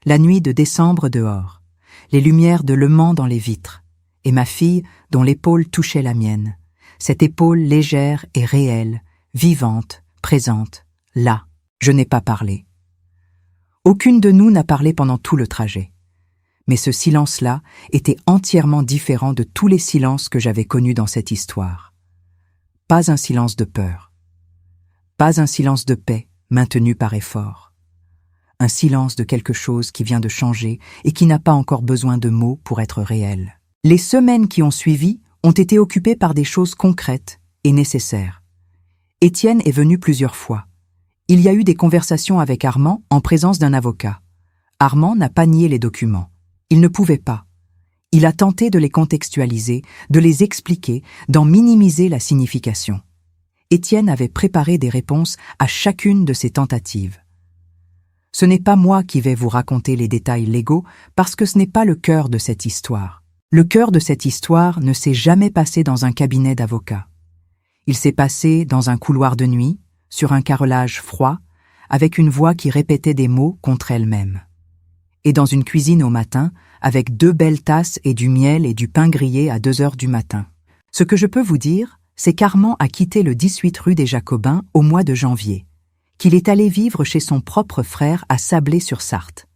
La nuit de décembre dehors, les lumières de Le Mans dans les vitres, et ma fille dont l'épaule touchait la mienne, cette épaule légère et réelle, vivante, présente, là. Je n'ai pas parlé. Aucune de nous n'a parlé pendant tout le trajet. Mais ce silence-là était entièrement différent de tous les silences que j'avais connus dans cette histoire. Pas un silence de peur. Pas un silence de paix maintenu par effort. Un silence de quelque chose qui vient de changer et qui n'a pas encore besoin de mots pour être réel. Les semaines qui ont suivi ont été occupées par des choses concrètes et nécessaires. Étienne est venu plusieurs fois. Il y a eu des conversations avec Armand en présence d'un avocat. Armand n'a pas nié les documents. Il ne pouvait pas. Il a tenté de les contextualiser, de les expliquer, d'en minimiser la signification. Étienne avait préparé des réponses à chacune de ces tentatives. Ce n'est pas moi qui vais vous raconter les détails légaux parce que ce n'est pas le cœur de cette histoire. Le cœur de cette histoire ne s'est jamais passé dans un cabinet d'avocats. Il s'est passé dans un couloir de nuit, sur un carrelage froid, avec une voix qui répétait des mots contre elle-même. Et dans une cuisine au matin, avec 2 belles tasses et du miel et du pain grillé à 2 heures du matin. Ce que je peux vous dire, c'est qu'Armand a quitté le 18 rue des Jacobins au mois de janvier, qu'il est allé vivre chez son propre frère à Sablé-sur-Sarthe,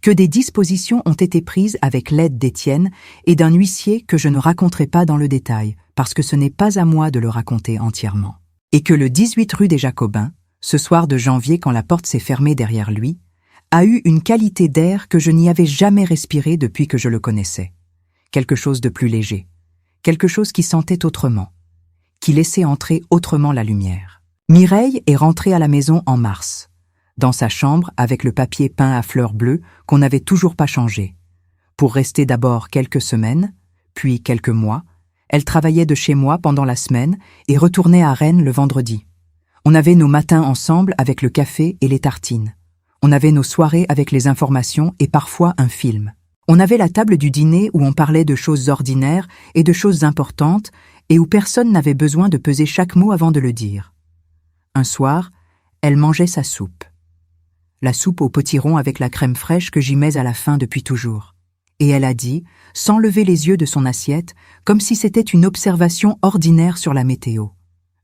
que des dispositions ont été prises avec l'aide d'Étienne et d'un huissier que je ne raconterai pas dans le détail, parce que ce n'est pas à moi de le raconter entièrement, et que le 18 rue des Jacobins, ce soir de janvier quand la porte s'est fermée derrière lui, a eu une qualité d'air que je n'y avais jamais respiré depuis que je le connaissais. Quelque chose de plus léger, quelque chose qui sentait autrement, qui laissait entrer autrement la lumière. Mireille est rentrée à la maison en mars, dans sa chambre avec le papier peint à fleurs bleues qu'on n'avait toujours pas changé. Pour rester d'abord quelques semaines, puis quelques mois, elle travaillait de chez moi pendant la semaine et retournait à Rennes le vendredi. On avait nos matins ensemble avec le café et les tartines. On avait nos soirées avec les informations et parfois un film. On avait la table du dîner où on parlait de choses ordinaires et de choses importantes et où personne n'avait besoin de peser chaque mot avant de le dire. Un soir, elle mangeait sa soupe. La soupe au potiron avec la crème fraîche que j'y mets à la fin depuis toujours. Et elle a dit, sans lever les yeux de son assiette, comme si c'était une observation ordinaire sur la météo.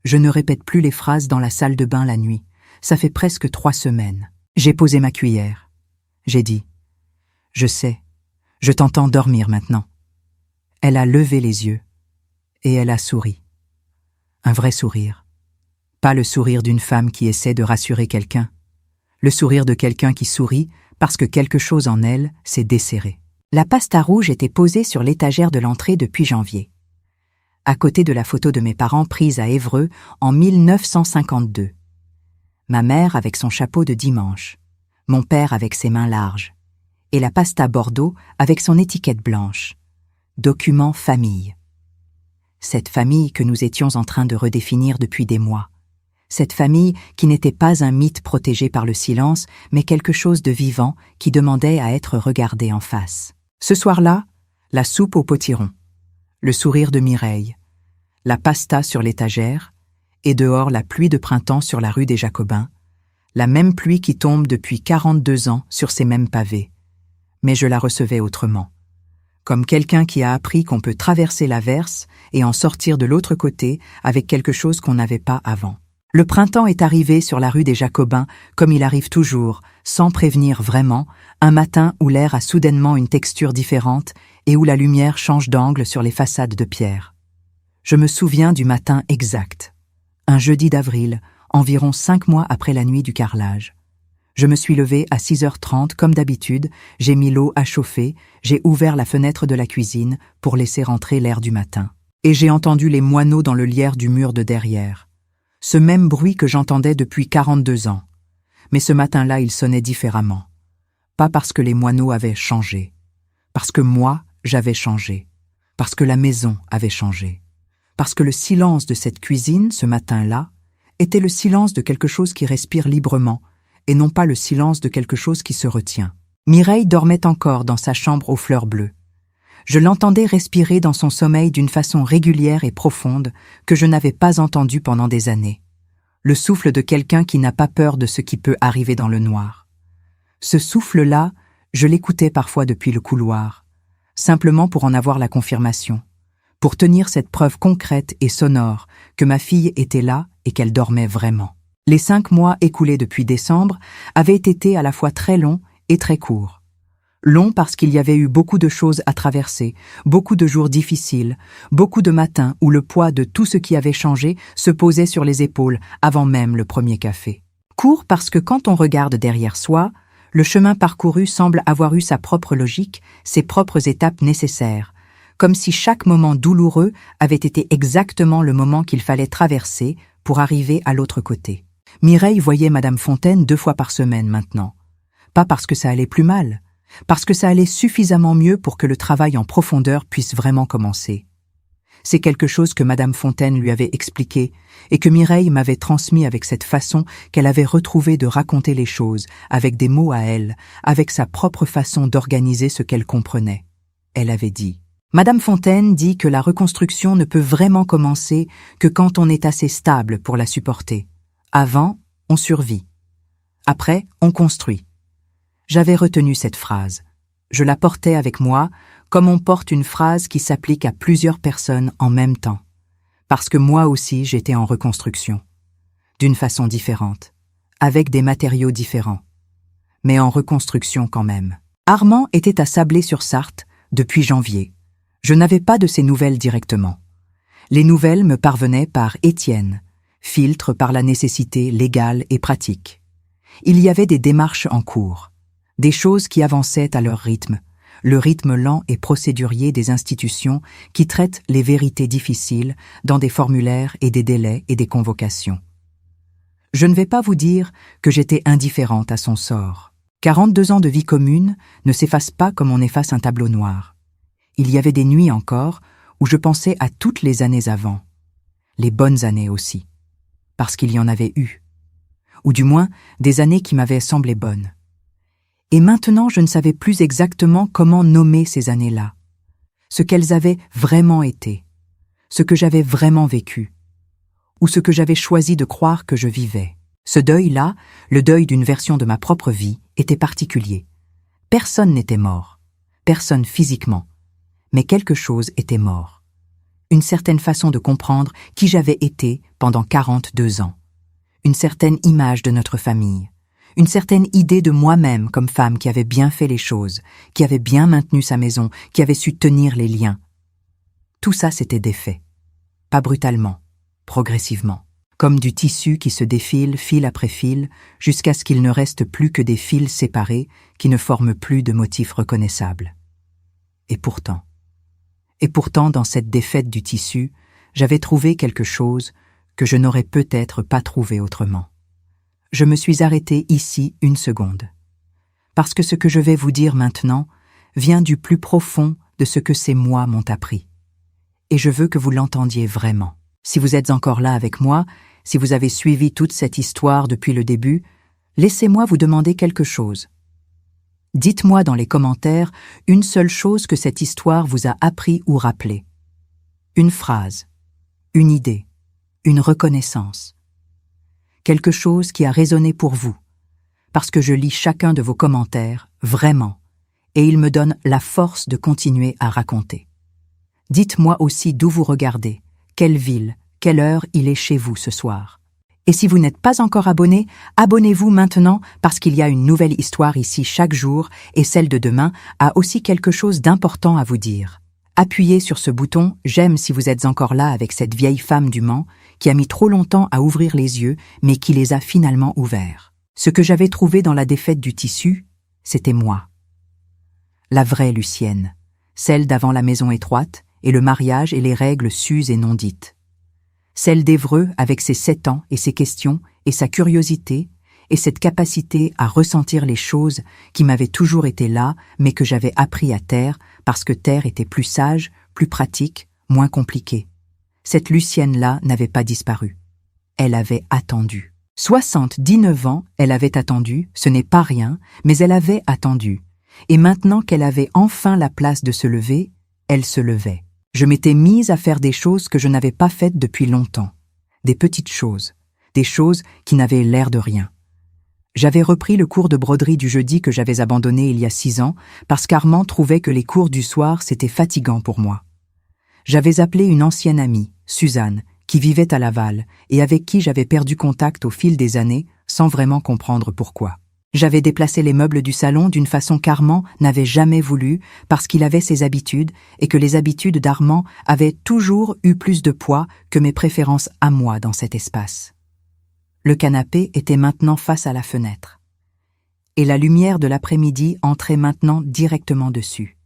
Je ne répète plus les phrases dans la salle de bain la nuit. Ça fait presque 3 semaines. J'ai posé ma cuillère. J'ai dit, « Je sais, je t'entends dormir maintenant. » Elle a levé les yeux et elle a souri. Un vrai sourire. Pas le sourire d'une femme qui essaie de rassurer quelqu'un. Le sourire de quelqu'un qui sourit parce que quelque chose en elle s'est desserré. La pasta rouge était posée sur l'étagère de l'entrée depuis janvier, à côté de la photo de mes parents prise à Évreux en 1952. Ma mère avec son chapeau de dimanche, mon père avec ses mains larges, et la pasta Bordeaux avec son étiquette blanche. Document famille. Cette famille que nous étions en train de redéfinir depuis des mois. Cette famille qui n'était pas un mythe protégé par le silence, mais quelque chose de vivant qui demandait à être regardé en face. Ce soir-là, la soupe au potiron, le sourire de Mireille, la pasta sur l'étagère, et dehors la pluie de printemps sur la rue des Jacobins, la même pluie qui tombe depuis 42 ans sur ces mêmes pavés. Mais je la recevais autrement. Comme quelqu'un qui a appris qu'on peut traverser l'averse et en sortir de l'autre côté avec quelque chose qu'on n'avait pas avant. Le printemps est arrivé sur la rue des Jacobins comme il arrive toujours, sans prévenir vraiment, un matin où l'air a soudainement une texture différente et où la lumière change d'angle sur les façades de pierre. Je me souviens du matin exact. Un jeudi d'avril, environ 5 mois après la nuit du carrelage. Je me suis levée à 6h30 comme d'habitude, j'ai mis l'eau à chauffer, j'ai ouvert la fenêtre de la cuisine pour laisser rentrer l'air du matin. Et j'ai entendu les moineaux dans le lierre du mur de derrière. Ce même bruit que j'entendais depuis 42 ans. Mais ce matin-là, il sonnait différemment. Pas parce que les moineaux avaient changé. Parce que moi, j'avais changé. Parce que la maison avait changé. Parce que le silence de cette cuisine, ce matin-là, était le silence de quelque chose qui respire librement, et non pas le silence de quelque chose qui se retient. Mireille dormait encore dans sa chambre aux fleurs bleues. Je l'entendais respirer dans son sommeil d'une façon régulière et profonde que je n'avais pas entendue pendant des années. Le souffle de quelqu'un qui n'a pas peur de ce qui peut arriver dans le noir. Ce souffle-là, je l'écoutais parfois depuis le couloir, simplement pour en avoir la confirmation, pour tenir cette preuve concrète et sonore que ma fille était là et qu'elle dormait vraiment. Les 5 mois écoulés depuis décembre avaient été à la fois très longs et très courts. Long parce qu'il y avait eu beaucoup de choses à traverser, beaucoup de jours difficiles, beaucoup de matins où le poids de tout ce qui avait changé se posait sur les épaules avant même le premier café. Court parce que quand on regarde derrière soi, le chemin parcouru semble avoir eu sa propre logique, ses propres étapes nécessaires, comme si chaque moment douloureux avait été exactement le moment qu'il fallait traverser pour arriver à l'autre côté. Mireille voyait Madame Fontaine 2 fois par semaine maintenant. Pas parce que ça allait plus mal, parce que ça allait suffisamment mieux pour que le travail en profondeur puisse vraiment commencer. C'est quelque chose que Madame Fontaine lui avait expliqué et que Mireille m'avait transmis avec cette façon qu'elle avait retrouvée de raconter les choses, avec des mots à elle, avec sa propre façon d'organiser ce qu'elle comprenait. Elle avait dit « Madame Fontaine dit que la reconstruction ne peut vraiment commencer que quand on est assez stable pour la supporter. Avant, on survit. Après, on construit. » J'avais retenu cette phrase. Je la portais avec moi, comme on porte une phrase qui s'applique à plusieurs personnes en même temps. Parce que moi aussi, j'étais en reconstruction. D'une façon différente, avec des matériaux différents. Mais en reconstruction quand même. Armand était à Sablé-sur-Sarthe depuis janvier. Je n'avais pas de ses nouvelles directement. Les nouvelles me parvenaient par Étienne, filtre par la nécessité légale et pratique. Il y avait des démarches en cours. Des choses qui avançaient à leur rythme, le rythme lent et procédurier des institutions qui traitent les vérités difficiles dans des formulaires et des délais et des convocations. Je ne vais pas vous dire que j'étais indifférente à son sort. 42 ans de vie commune ne s'effacent pas comme on efface un tableau noir. Il y avait des nuits encore où je pensais à toutes les années avant. Les bonnes années aussi. Parce qu'il y en avait eu. Ou du moins, des années qui m'avaient semblé bonnes. Et maintenant, je ne savais plus exactement comment nommer ces années-là. Ce qu'elles avaient vraiment été. Ce que j'avais vraiment vécu. Ou ce que j'avais choisi de croire que je vivais. Ce deuil-là, le deuil d'une version de ma propre vie, était particulier. Personne n'était mort. Personne physiquement. Mais quelque chose était mort. Une certaine façon de comprendre qui j'avais été pendant 42 ans. Une certaine image de notre famille. Une certaine idée de moi-même comme femme qui avait bien fait les choses, qui avait bien maintenu sa maison, qui avait su tenir les liens. Tout ça s'était défait. Pas brutalement. Progressivement, comme du tissu qui se défile fil après fil jusqu'à ce qu'il ne reste plus que des fils séparés qui ne forment plus de motifs reconnaissables. Et pourtant, dans cette défaite du tissu, j'avais trouvé quelque chose que je n'aurais peut-être pas trouvé autrement. Je me suis arrêtée ici une seconde. Parce que ce que je vais vous dire maintenant vient du plus profond de ce que ces mois m'ont appris. Et je veux que vous l'entendiez vraiment. Si vous êtes encore là avec moi, si vous avez suivi toute cette histoire depuis le début, laissez-moi vous demander quelque chose. Dites-moi dans les commentaires une seule chose que cette histoire vous a appris ou rappelé. Une phrase, une idée, une reconnaissance. Quelque chose qui a résonné pour vous, parce que je lis chacun de vos commentaires, vraiment, et il me donne la force de continuer à raconter. Dites-moi aussi d'où vous regardez. Quelle ville, quelle heure il est chez vous ce soir. Et si vous n'êtes pas encore abonné, abonnez-vous maintenant parce qu'il y a une nouvelle histoire ici chaque jour et celle de demain a aussi quelque chose d'important à vous dire. Appuyez sur ce bouton « J'aime » si vous êtes encore là avec cette vieille femme du Mans qui a mis trop longtemps à ouvrir les yeux mais qui les a finalement ouverts. Ce que j'avais trouvé dans la défaite du tissu, c'était moi. La vraie Lucienne, celle d'avant la maison étroite, et le mariage et les règles sues et non dites. Celle d'Évreux avec ses 7 ans et ses questions et sa curiosité et cette capacité à ressentir les choses qui m'avaient toujours été là mais que j'avais appris à taire parce que taire était plus sage, plus pratique, moins compliqué. Cette Lucienne-là n'avait pas disparu. Elle avait attendu. 79 ans, elle avait attendu, ce n'est pas rien, mais elle avait attendu. Et maintenant qu'elle avait enfin la place de se lever, elle se levait. Je m'étais mise à faire des choses que je n'avais pas faites depuis longtemps. Des petites choses. Des choses qui n'avaient l'air de rien. J'avais repris le cours de broderie du jeudi que j'avais abandonné il y a 6 ans parce qu'Armand trouvait que les cours du soir c'était fatigant pour moi. J'avais appelé une ancienne amie, Suzanne, qui vivait à Laval et avec qui j'avais perdu contact au fil des années sans vraiment comprendre pourquoi. J'avais déplacé les meubles du salon d'une façon qu'Armand n'avait jamais voulu parce qu'il avait ses habitudes et que les habitudes d'Armand avaient toujours eu plus de poids que mes préférences à moi dans cet espace. Le canapé était maintenant face à la fenêtre. Et la lumière de l'après-midi entrait maintenant directement dessus.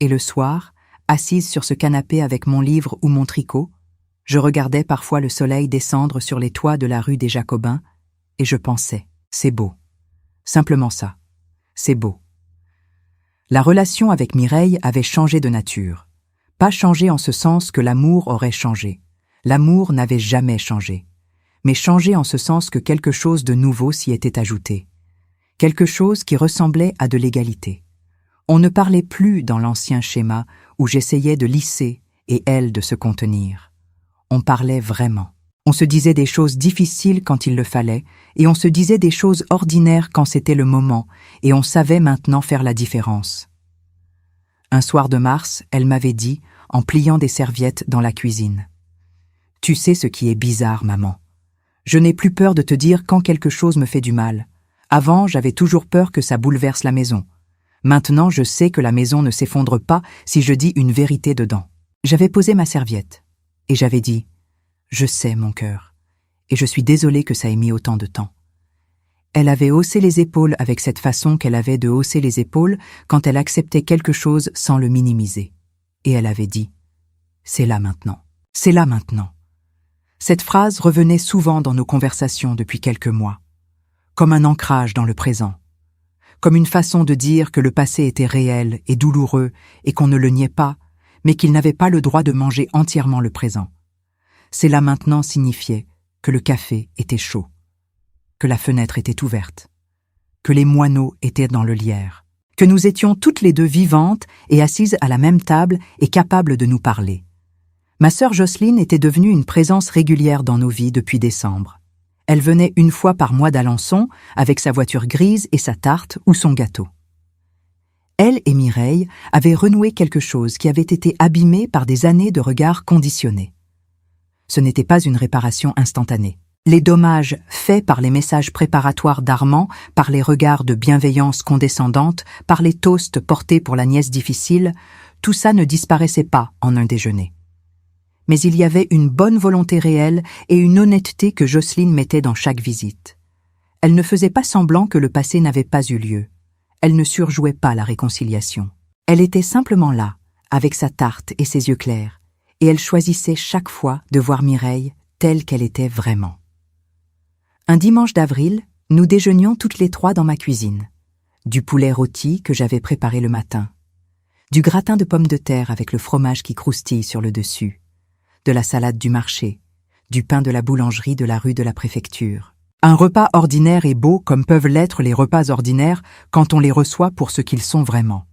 Et le soir, assise sur ce canapé avec mon livre ou mon tricot, je regardais parfois le soleil descendre sur les toits de la rue des Jacobins et je pensais, c'est beau. Simplement ça. C'est beau. La relation avec Mireille avait changé de nature. Pas changé en ce sens que l'amour aurait changé. L'amour n'avait jamais changé. Mais changé en ce sens que quelque chose de nouveau s'y était ajouté. Quelque chose qui ressemblait à de l'égalité. On ne parlait plus dans l'ancien schéma où j'essayais de lisser et elle de se contenir. On parlait vraiment. On se disait des choses difficiles quand il le fallait, et on se disait des choses ordinaires quand c'était le moment, et on savait maintenant faire la différence. Un soir de mars, elle m'avait dit, en pliant des serviettes dans la cuisine. « Tu sais ce qui est bizarre, maman. Je n'ai plus peur de te dire quand quelque chose me fait du mal. Avant, j'avais toujours peur que ça bouleverse la maison. Maintenant, je sais que la maison ne s'effondre pas si je dis une vérité dedans. » J'avais posé ma serviette, et j'avais dit « Je sais, mon cœur, et je suis désolée que ça ait mis autant de temps. » Elle avait haussé les épaules avec cette façon qu'elle avait de hausser les épaules quand elle acceptait quelque chose sans le minimiser. Et elle avait dit « C'est là maintenant. C'est là maintenant. » Cette phrase revenait souvent dans nos conversations depuis quelques mois, comme un ancrage dans le présent, comme une façon de dire que le passé était réel et douloureux et qu'on ne le niait pas, mais qu'il n'avait pas le droit de manger entièrement le présent. Cela maintenant signifiait que le café était chaud, que la fenêtre était ouverte, que les moineaux étaient dans le lierre, que nous étions toutes les deux vivantes et assises à la même table et capables de nous parler. Ma sœur Jocelyne était devenue une présence régulière dans nos vies depuis décembre. Elle venait une fois par mois d'Alençon avec sa voiture grise et sa tarte ou son gâteau. Elle et Mireille avaient renoué quelque chose qui avait été abîmé par des années de regards conditionnés. Ce n'était pas une réparation instantanée. Les dommages faits par les messages préparatoires d'Armand, par les regards de bienveillance condescendante, par les toasts portés pour la nièce difficile, tout ça ne disparaissait pas en un déjeuner. Mais il y avait une bonne volonté réelle et une honnêteté que Jocelyne mettait dans chaque visite. Elle ne faisait pas semblant que le passé n'avait pas eu lieu. Elle ne surjouait pas la réconciliation. Elle était simplement là, avec sa tarte et ses yeux clairs, et elle choisissait chaque fois de voir Mireille telle qu'elle était vraiment. Un dimanche d'avril, nous déjeunions toutes les trois dans ma cuisine. Du poulet rôti que j'avais préparé le matin, du gratin de pommes de terre avec le fromage qui croustille sur le dessus, de la salade du marché, du pain de la boulangerie de la rue de la Préfecture. Un repas ordinaire et beau comme peuvent l'être les repas ordinaires quand on les reçoit pour ce qu'ils sont vraiment.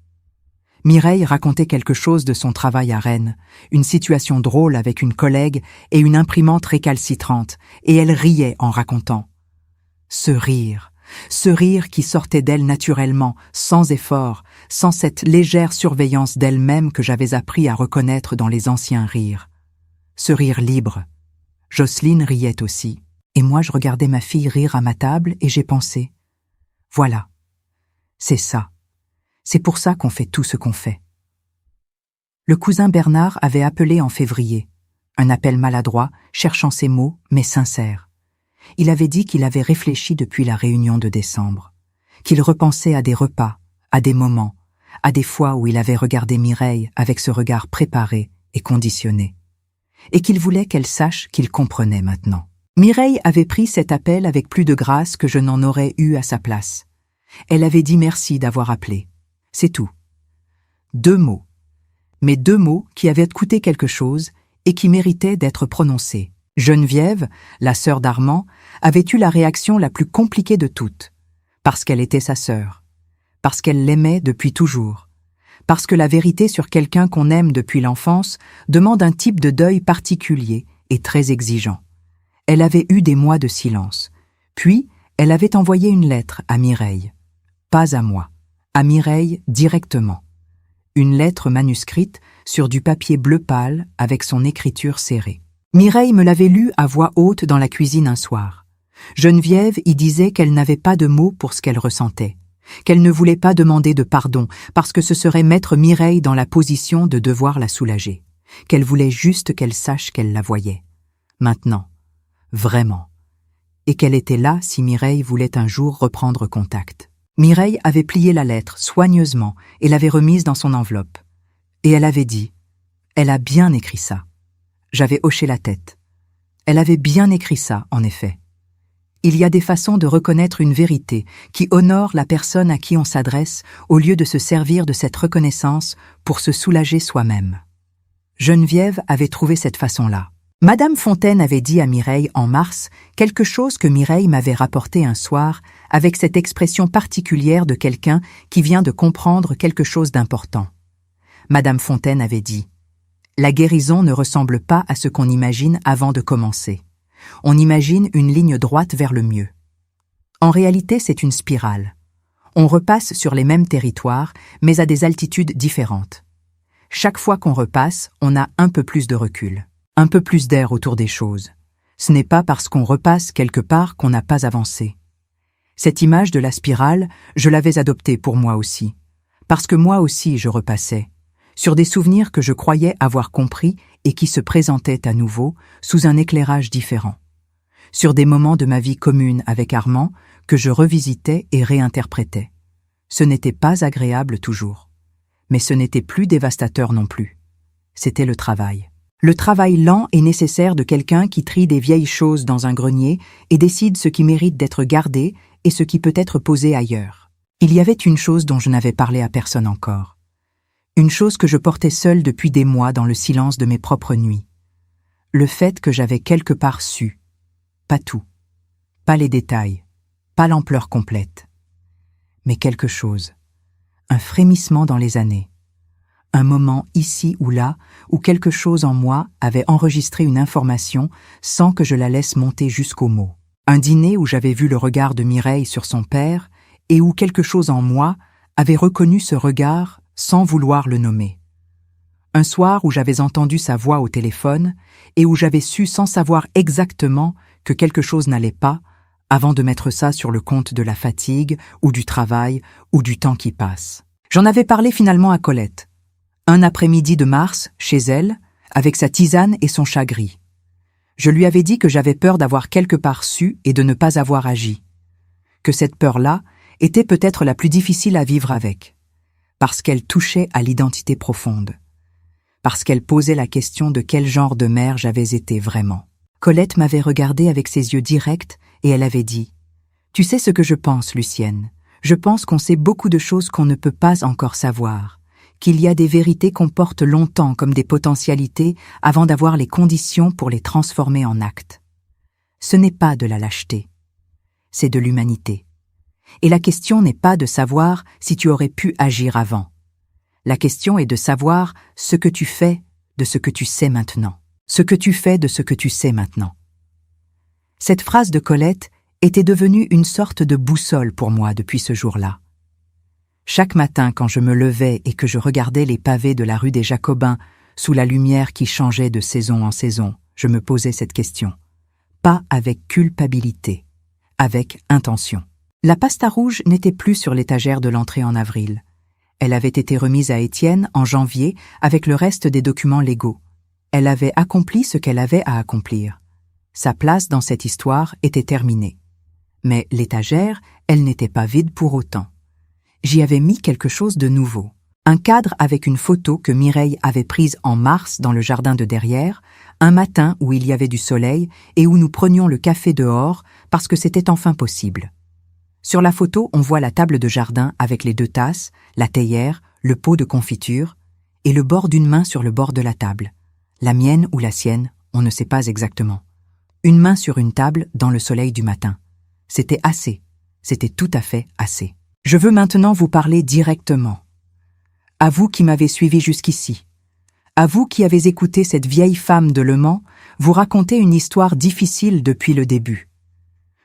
Mireille racontait quelque chose de son travail à Rennes, une situation drôle avec une collègue et une imprimante récalcitrante, et elle riait en racontant. Ce rire qui sortait d'elle naturellement, sans effort, sans cette légère surveillance d'elle-même que j'avais appris à reconnaître dans les anciens rires. Ce rire libre. Jocelyne riait aussi, et moi je regardais ma fille rire à ma table et j'ai pensé « Voilà, c'est ça. C'est pour ça qu'on fait tout ce qu'on fait. » Le cousin Bernard avait appelé en février, un appel maladroit, cherchant ses mots, mais sincère. Il avait dit qu'il avait réfléchi depuis la réunion de décembre, qu'il repensait à des repas, à des moments, à des fois où il avait regardé Mireille avec ce regard préparé et conditionné, et qu'il voulait qu'elle sache qu'il comprenait maintenant. Mireille avait pris cet appel avec plus de grâce que je n'en aurais eu à sa place. Elle avait dit merci d'avoir appelé. C'est tout. 2 mots. Mais 2 mots qui avaient coûté quelque chose et qui méritaient d'être prononcés. Geneviève, la sœur d'Armand, avait eu la réaction la plus compliquée de toutes, parce qu'elle était sa sœur, parce qu'elle l'aimait depuis toujours, parce que la vérité sur quelqu'un qu'on aime depuis l'enfance demande un type de deuil particulier et très exigeant. Elle avait eu des mois de silence, puis elle avait envoyé une lettre à Mireille. Pas à moi. À Mireille directement. Une lettre manuscrite sur du papier bleu pâle avec son écriture serrée. Mireille me l'avait lue à voix haute dans la cuisine un soir. Geneviève y disait qu'elle n'avait pas de mots pour ce qu'elle ressentait, qu'elle ne voulait pas demander de pardon parce que ce serait mettre Mireille dans la position de devoir la soulager, qu'elle voulait juste qu'elle sache qu'elle la voyait. Maintenant, vraiment. Et qu'elle était là si Mireille voulait un jour reprendre contact. Mireille avait plié la lettre soigneusement et l'avait remise dans son enveloppe. Et elle avait dit « Elle a bien écrit ça ». J'avais hoché la tête. Elle avait bien écrit ça, en effet. Il y a des façons de reconnaître une vérité qui honore la personne à qui on s'adresse au lieu de se servir de cette reconnaissance pour se soulager soi-même. Geneviève avait trouvé cette façon-là. Madame Fontaine avait dit à Mireille en mars quelque chose que Mireille m'avait rapporté un soir avec cette expression particulière de quelqu'un qui vient de comprendre quelque chose d'important. Madame Fontaine avait dit « La guérison ne ressemble pas à ce qu'on imagine avant de commencer. On imagine une ligne droite vers le mieux. En réalité, c'est une spirale. On repasse sur les mêmes territoires, mais à des altitudes différentes. Chaque fois qu'on repasse, on a un peu plus de recul. Un peu plus d'air autour des choses. Ce n'est pas parce qu'on repasse quelque part qu'on n'a pas avancé. Cette image de la spirale, je l'avais adoptée pour moi aussi. Parce que moi aussi je repassais, sur des souvenirs que je croyais avoir compris et qui se présentaient à nouveau sous un éclairage différent. Sur des moments de ma vie commune avec Armand que je revisitais et réinterprétais. Ce n'était pas agréable toujours. Mais ce n'était plus dévastateur non plus. C'était le travail. Le travail lent et nécessaire de quelqu'un qui trie des vieilles choses dans un grenier et décide ce qui mérite d'être gardé et ce qui peut être posé ailleurs. Il y avait une chose dont je n'avais parlé à personne encore. Une chose que je portais seule depuis des mois dans le silence de mes propres nuits. Le fait que j'avais quelque part su. Pas tout. Pas les détails. Pas l'ampleur complète. Mais quelque chose. Un frémissement dans les années. Un moment ici ou là où quelque chose en moi avait enregistré une information sans que je la laisse monter jusqu'aux mots. Un dîner où j'avais vu le regard de Mireille sur son père et où quelque chose en moi avait reconnu ce regard sans vouloir le nommer. Un soir où j'avais entendu sa voix au téléphone et où j'avais su sans savoir exactement que quelque chose n'allait pas avant de mettre ça sur le compte de la fatigue ou du travail ou du temps qui passe. J'en avais parlé finalement à Colette. Un après-midi de mars, chez elle, avec sa tisane et son chat gris. Je lui avais dit que j'avais peur d'avoir quelque part su et de ne pas avoir agi. Que cette peur-là était peut-être la plus difficile à vivre avec. Parce qu'elle touchait à l'identité profonde. Parce qu'elle posait la question de quel genre de mère j'avais été vraiment. Colette m'avait regardée avec ses yeux directs et elle avait dit « Tu sais ce que je pense, Lucienne. Je pense qu'on sait beaucoup de choses qu'on ne peut pas encore savoir. Qu'il y a des vérités qu'on porte longtemps comme des potentialités avant d'avoir les conditions pour les transformer en actes. Ce n'est pas de la lâcheté, c'est de l'humanité. Et la question n'est pas de savoir si tu aurais pu agir avant. La question est de savoir ce que tu fais de ce que tu sais maintenant. Ce que tu fais de ce que tu sais maintenant. » Cette phrase de Colette était devenue une sorte de boussole pour moi depuis ce jour-là. Chaque matin, quand je me levais et que je regardais les pavés de la rue des Jacobins sous la lumière qui changeait de saison en saison, je me posais cette question. Pas avec culpabilité, avec intention. La pasta rouge n'était plus sur l'étagère de l'entrée en avril. Elle avait été remise à Étienne en janvier avec le reste des documents légaux. Elle avait accompli ce qu'elle avait à accomplir. Sa place dans cette histoire était terminée. Mais l'étagère, elle n'était pas vide pour autant. J'y avais mis quelque chose de nouveau. Un cadre avec une photo que Mireille avait prise en mars dans le jardin de derrière, un matin où il y avait du soleil et où nous prenions le café dehors parce que c'était enfin possible. Sur la photo, on voit la table de jardin avec les 2 tasses, la théière, le pot de confiture et le bord d'une main sur le bord de la table. La mienne ou la sienne, on ne sait pas exactement. Une main sur une table dans le soleil du matin. C'était assez. C'était tout à fait assez. Je veux maintenant vous parler directement. À vous qui m'avez suivi jusqu'ici. À vous qui avez écouté cette vieille femme de Le Mans vous raconter une histoire difficile depuis le début.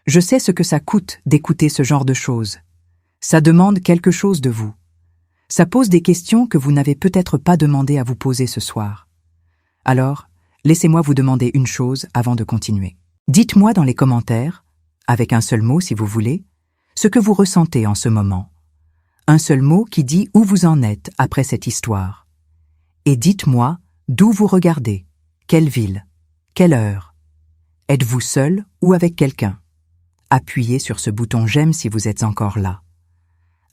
Je sais ce que ça coûte d'écouter ce genre de choses. Ça demande quelque chose de vous. Ça pose des questions que vous n'avez peut-être pas demandé à vous poser ce soir. Alors, laissez-moi vous demander une chose avant de continuer. Dites-moi dans les commentaires, avec un seul mot si vous voulez, ce que vous ressentez en ce moment. Un seul mot qui dit où vous en êtes après cette histoire. Et dites-moi d'où vous regardez, quelle ville, quelle heure. Êtes-vous seul ou avec quelqu'un? Appuyez sur ce bouton j'aime si vous êtes encore là.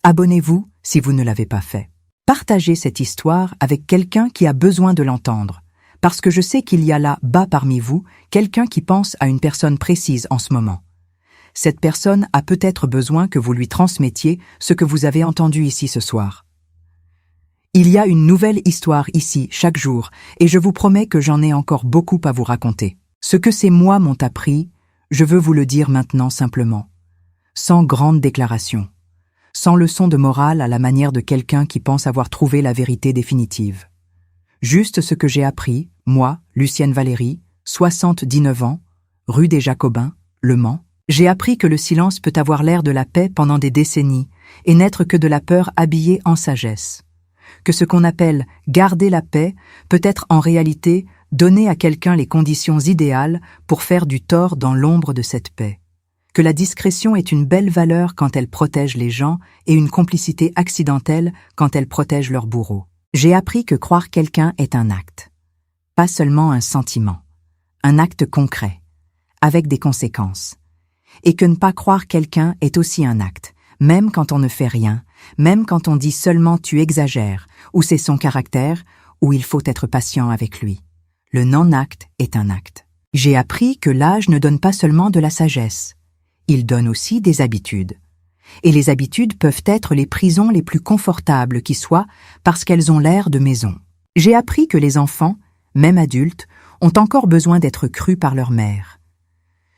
Abonnez-vous si vous ne l'avez pas fait. Partagez cette histoire avec quelqu'un qui a besoin de l'entendre, parce que je sais qu'il y a là-bas parmi vous quelqu'un qui pense à une personne précise en ce moment. Cette personne a peut-être besoin que vous lui transmettiez ce que vous avez entendu ici ce soir. Il y a une nouvelle histoire ici chaque jour, et je vous promets que j'en ai encore beaucoup à vous raconter. Ce que ces mois m'ont appris, je veux vous le dire maintenant simplement, sans grande déclaration, sans leçon de morale à la manière de quelqu'un qui pense avoir trouvé la vérité définitive. Juste ce que j'ai appris, moi, Lucienne Valéry, 79 ans, rue des Jacobins, Le Mans. J'ai appris que le silence peut avoir l'air de la paix pendant des décennies et n'être que de la peur habillée en sagesse. Que ce qu'on appelle garder la paix peut être en réalité donner à quelqu'un les conditions idéales pour faire du tort dans l'ombre de cette paix. Que la discrétion est une belle valeur quand elle protège les gens et une complicité accidentelle quand elle protège leur bourreau. J'ai appris que croire quelqu'un est un acte, pas seulement un sentiment, un acte concret, avec des conséquences. Et que ne pas croire quelqu'un est aussi un acte, même quand on ne fait rien, même quand on dit seulement tu exagères, ou c'est son caractère, ou il faut être patient avec lui. Le non-acte est un acte. J'ai appris que l'âge ne donne pas seulement de la sagesse, il donne aussi des habitudes. Et les habitudes peuvent être les prisons les plus confortables qui soient parce qu'elles ont l'air de maison. J'ai appris que les enfants, même adultes, ont encore besoin d'être crus par leur mère.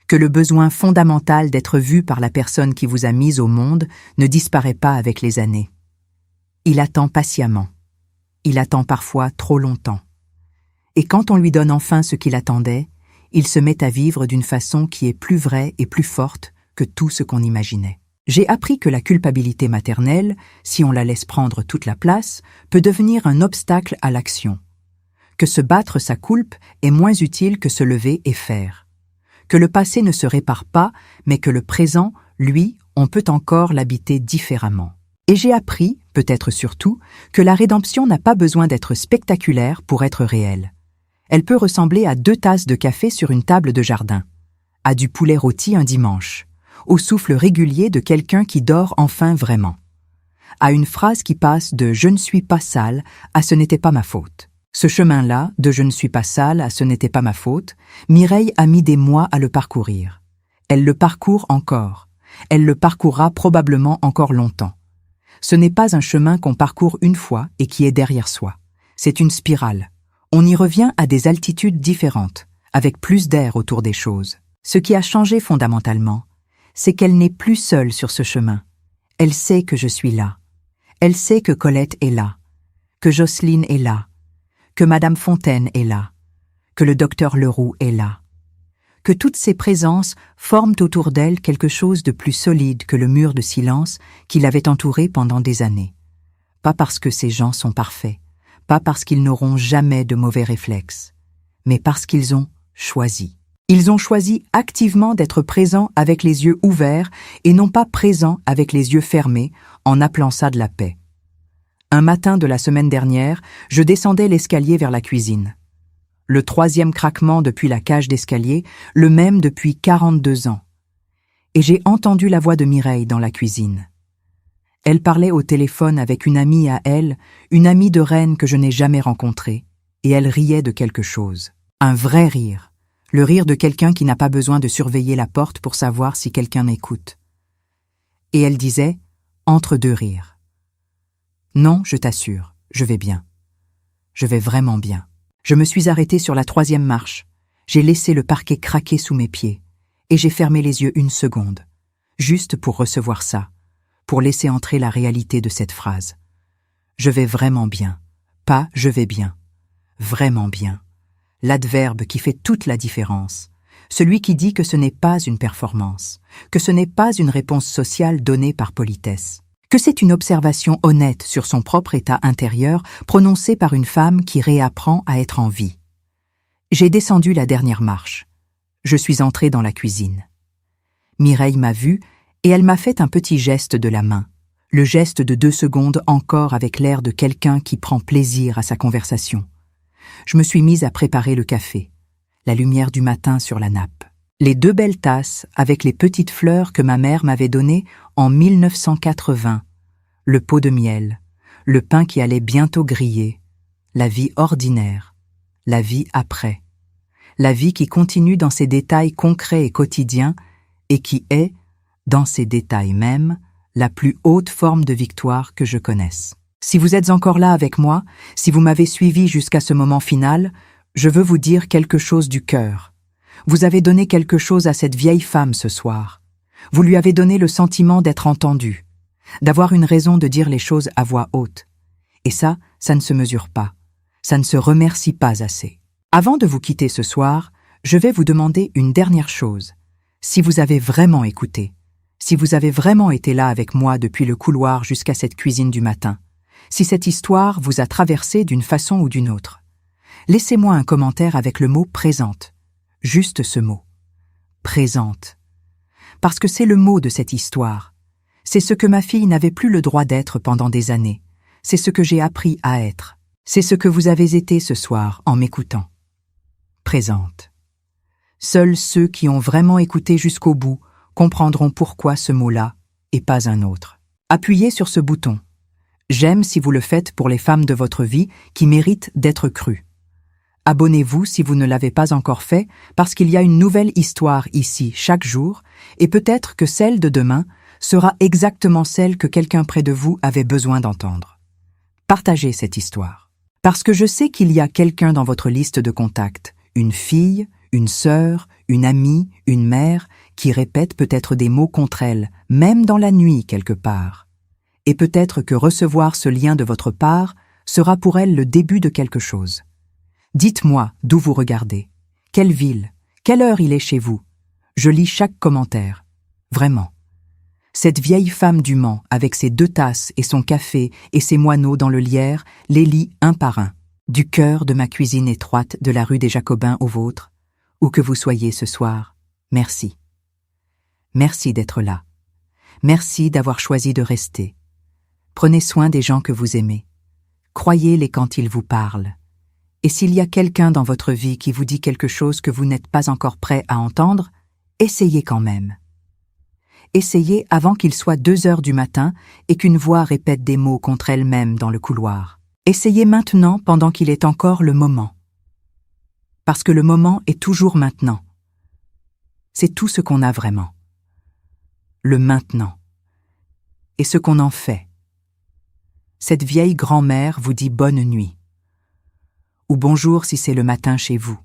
Que le besoin fondamental d'être vu par la personne qui vous a mis au monde ne disparaît pas avec les années. Il attend patiemment. Il attend parfois trop longtemps. Et quand on lui donne enfin ce qu'il attendait, il se met à vivre d'une façon qui est plus vraie et plus forte que tout ce qu'on imaginait. J'ai appris que la culpabilité maternelle, si on la laisse prendre toute la place, peut devenir un obstacle à l'action. Que se battre sa coulpe est moins utile que se lever et faire. Que le passé ne se répare pas, mais que le présent, lui, on peut encore l'habiter différemment. Et j'ai appris, peut-être surtout, que la rédemption n'a pas besoin d'être spectaculaire pour être réelle. Elle peut ressembler à 2 tasses de café sur une table de jardin, à du poulet rôti un dimanche, au souffle régulier de quelqu'un qui dort enfin vraiment, à une phrase qui passe de « je ne suis pas sale » à « ce n'était pas ma faute ». Ce chemin-là, de « je ne suis pas sale » à « ce n'était pas ma faute », Mireille a mis des mois à le parcourir. Elle le parcourt encore. Elle le parcourra probablement encore longtemps. Ce n'est pas un chemin qu'on parcourt une fois et qui est derrière soi. C'est une spirale. On y revient à des altitudes différentes, avec plus d'air autour des choses. Ce qui a changé fondamentalement, c'est qu'elle n'est plus seule sur ce chemin. Elle sait que je suis là. Elle sait que Colette est là, que Jocelyne est là, que Madame Fontaine est là, que le docteur Leroux est là, que toutes ces présences forment autour d'elle quelque chose de plus solide que le mur de silence qui l'avait entourée pendant des années. Pas parce que ces gens sont parfaits, pas parce qu'ils n'auront jamais de mauvais réflexes, mais parce qu'ils ont choisi. Ils ont choisi activement d'être présents avec les yeux ouverts et non pas présents avec les yeux fermés, en appelant ça de la paix. Un matin de la semaine dernière, je descendais l'escalier vers la cuisine. Le 3e craquement depuis la cage d'escalier, le même depuis 42 ans. Et j'ai entendu la voix de Mireille dans la cuisine. Elle parlait au téléphone avec une amie à elle, une amie de Rennes que je n'ai jamais rencontrée, et elle riait de quelque chose. Un vrai rire. Le rire de quelqu'un qui n'a pas besoin de surveiller la porte pour savoir si quelqu'un écoute. Et elle disait, entre 2 rires. Non, je t'assure, je vais bien. Je vais vraiment bien. Je me suis arrêtée sur la 3e marche. J'ai laissé le parquet craquer sous mes pieds. Et j'ai fermé les yeux 1 seconde. Juste pour recevoir ça. Pour laisser entrer la réalité de cette phrase. Je vais vraiment bien. Pas je vais bien. Vraiment bien. L'adverbe qui fait toute la différence, celui qui dit que ce n'est pas une performance, que ce n'est pas une réponse sociale donnée par politesse, que c'est une observation honnête sur son propre état intérieur prononcée par une femme qui réapprend à être en vie. J'ai descendu la dernière marche. Je suis entrée dans la cuisine. Mireille m'a vue et elle m'a fait un petit geste de la main, le geste de 2 secondes encore avec l'air de quelqu'un qui prend plaisir à sa conversation. Je me suis mise à préparer le café, la lumière du matin sur la nappe. Les 2 belles tasses avec les petites fleurs que ma mère m'avait données en 1980, le pot de miel, le pain qui allait bientôt griller, la vie ordinaire, la vie après, la vie qui continue dans ses détails concrets et quotidiens et qui est, dans ses détails même, la plus haute forme de victoire que je connaisse. Si vous êtes encore là avec moi, si vous m'avez suivi jusqu'à ce moment final, je veux vous dire quelque chose du cœur. Vous avez donné quelque chose à cette vieille femme ce soir. Vous lui avez donné le sentiment d'être entendue, d'avoir une raison de dire les choses à voix haute. Et ça ne se mesure pas. Ça ne se remercie pas assez. Avant de vous quitter ce soir, je vais vous demander une dernière chose. Si vous avez vraiment écouté, si vous avez vraiment été là avec moi depuis le couloir jusqu'à cette cuisine du matin, si cette histoire vous a traversé d'une façon ou d'une autre, laissez-moi un commentaire avec le mot « présente ». Juste ce mot. Présente. Parce que c'est le mot de cette histoire. C'est ce que ma fille n'avait plus le droit d'être pendant des années. C'est ce que j'ai appris à être. C'est ce que vous avez été ce soir en m'écoutant. Présente. Seuls ceux qui ont vraiment écouté jusqu'au bout comprendront pourquoi ce mot-là et pas un autre. Appuyez sur ce bouton. J'aime si vous le faites pour les femmes de votre vie qui méritent d'être crues. Abonnez-vous si vous ne l'avez pas encore fait, parce qu'il y a une nouvelle histoire ici chaque jour, et peut-être que celle de demain sera exactement celle que quelqu'un près de vous avait besoin d'entendre. Partagez cette histoire. Parce que je sais qu'il y a quelqu'un dans votre liste de contacts, une fille, une sœur, une amie, une mère, qui répète peut-être des mots contre elle, même dans la nuit quelque part. Et peut-être que recevoir ce lien de votre part sera pour elle le début de quelque chose. Dites-moi d'où vous regardez. Quelle ville? Quelle heure il est chez vous? Je lis chaque commentaire. Vraiment. Cette vieille femme du Mans, avec ses 2 tasses et son café et ses moineaux dans le lierre, les lit un par un, du cœur de ma cuisine étroite de la rue des Jacobins au vôtre, où que vous soyez ce soir. Merci. Merci d'être là. Merci d'avoir choisi de rester. Prenez soin des gens que vous aimez. Croyez-les quand ils vous parlent. Et s'il y a quelqu'un dans votre vie qui vous dit quelque chose que vous n'êtes pas encore prêt à entendre, essayez quand même. Essayez avant qu'il soit 2 heures du matin et qu'une voix répète des mots contre elle-même dans le couloir. Essayez maintenant pendant qu'il est encore le moment. Parce que le moment est toujours maintenant. C'est tout ce qu'on a vraiment. Le maintenant. Et ce qu'on en fait. Cette vieille grand-mère vous dit bonne nuit. Ou bonjour si c'est le matin chez vous.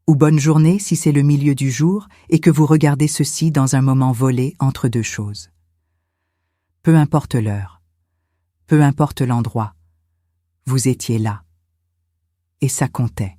Ou bonne journée si c'est le milieu du jour et que vous regardez ceci dans un moment volé entre 2 choses. Peu importe l'heure, peu importe l'endroit, vous étiez là. Et ça comptait.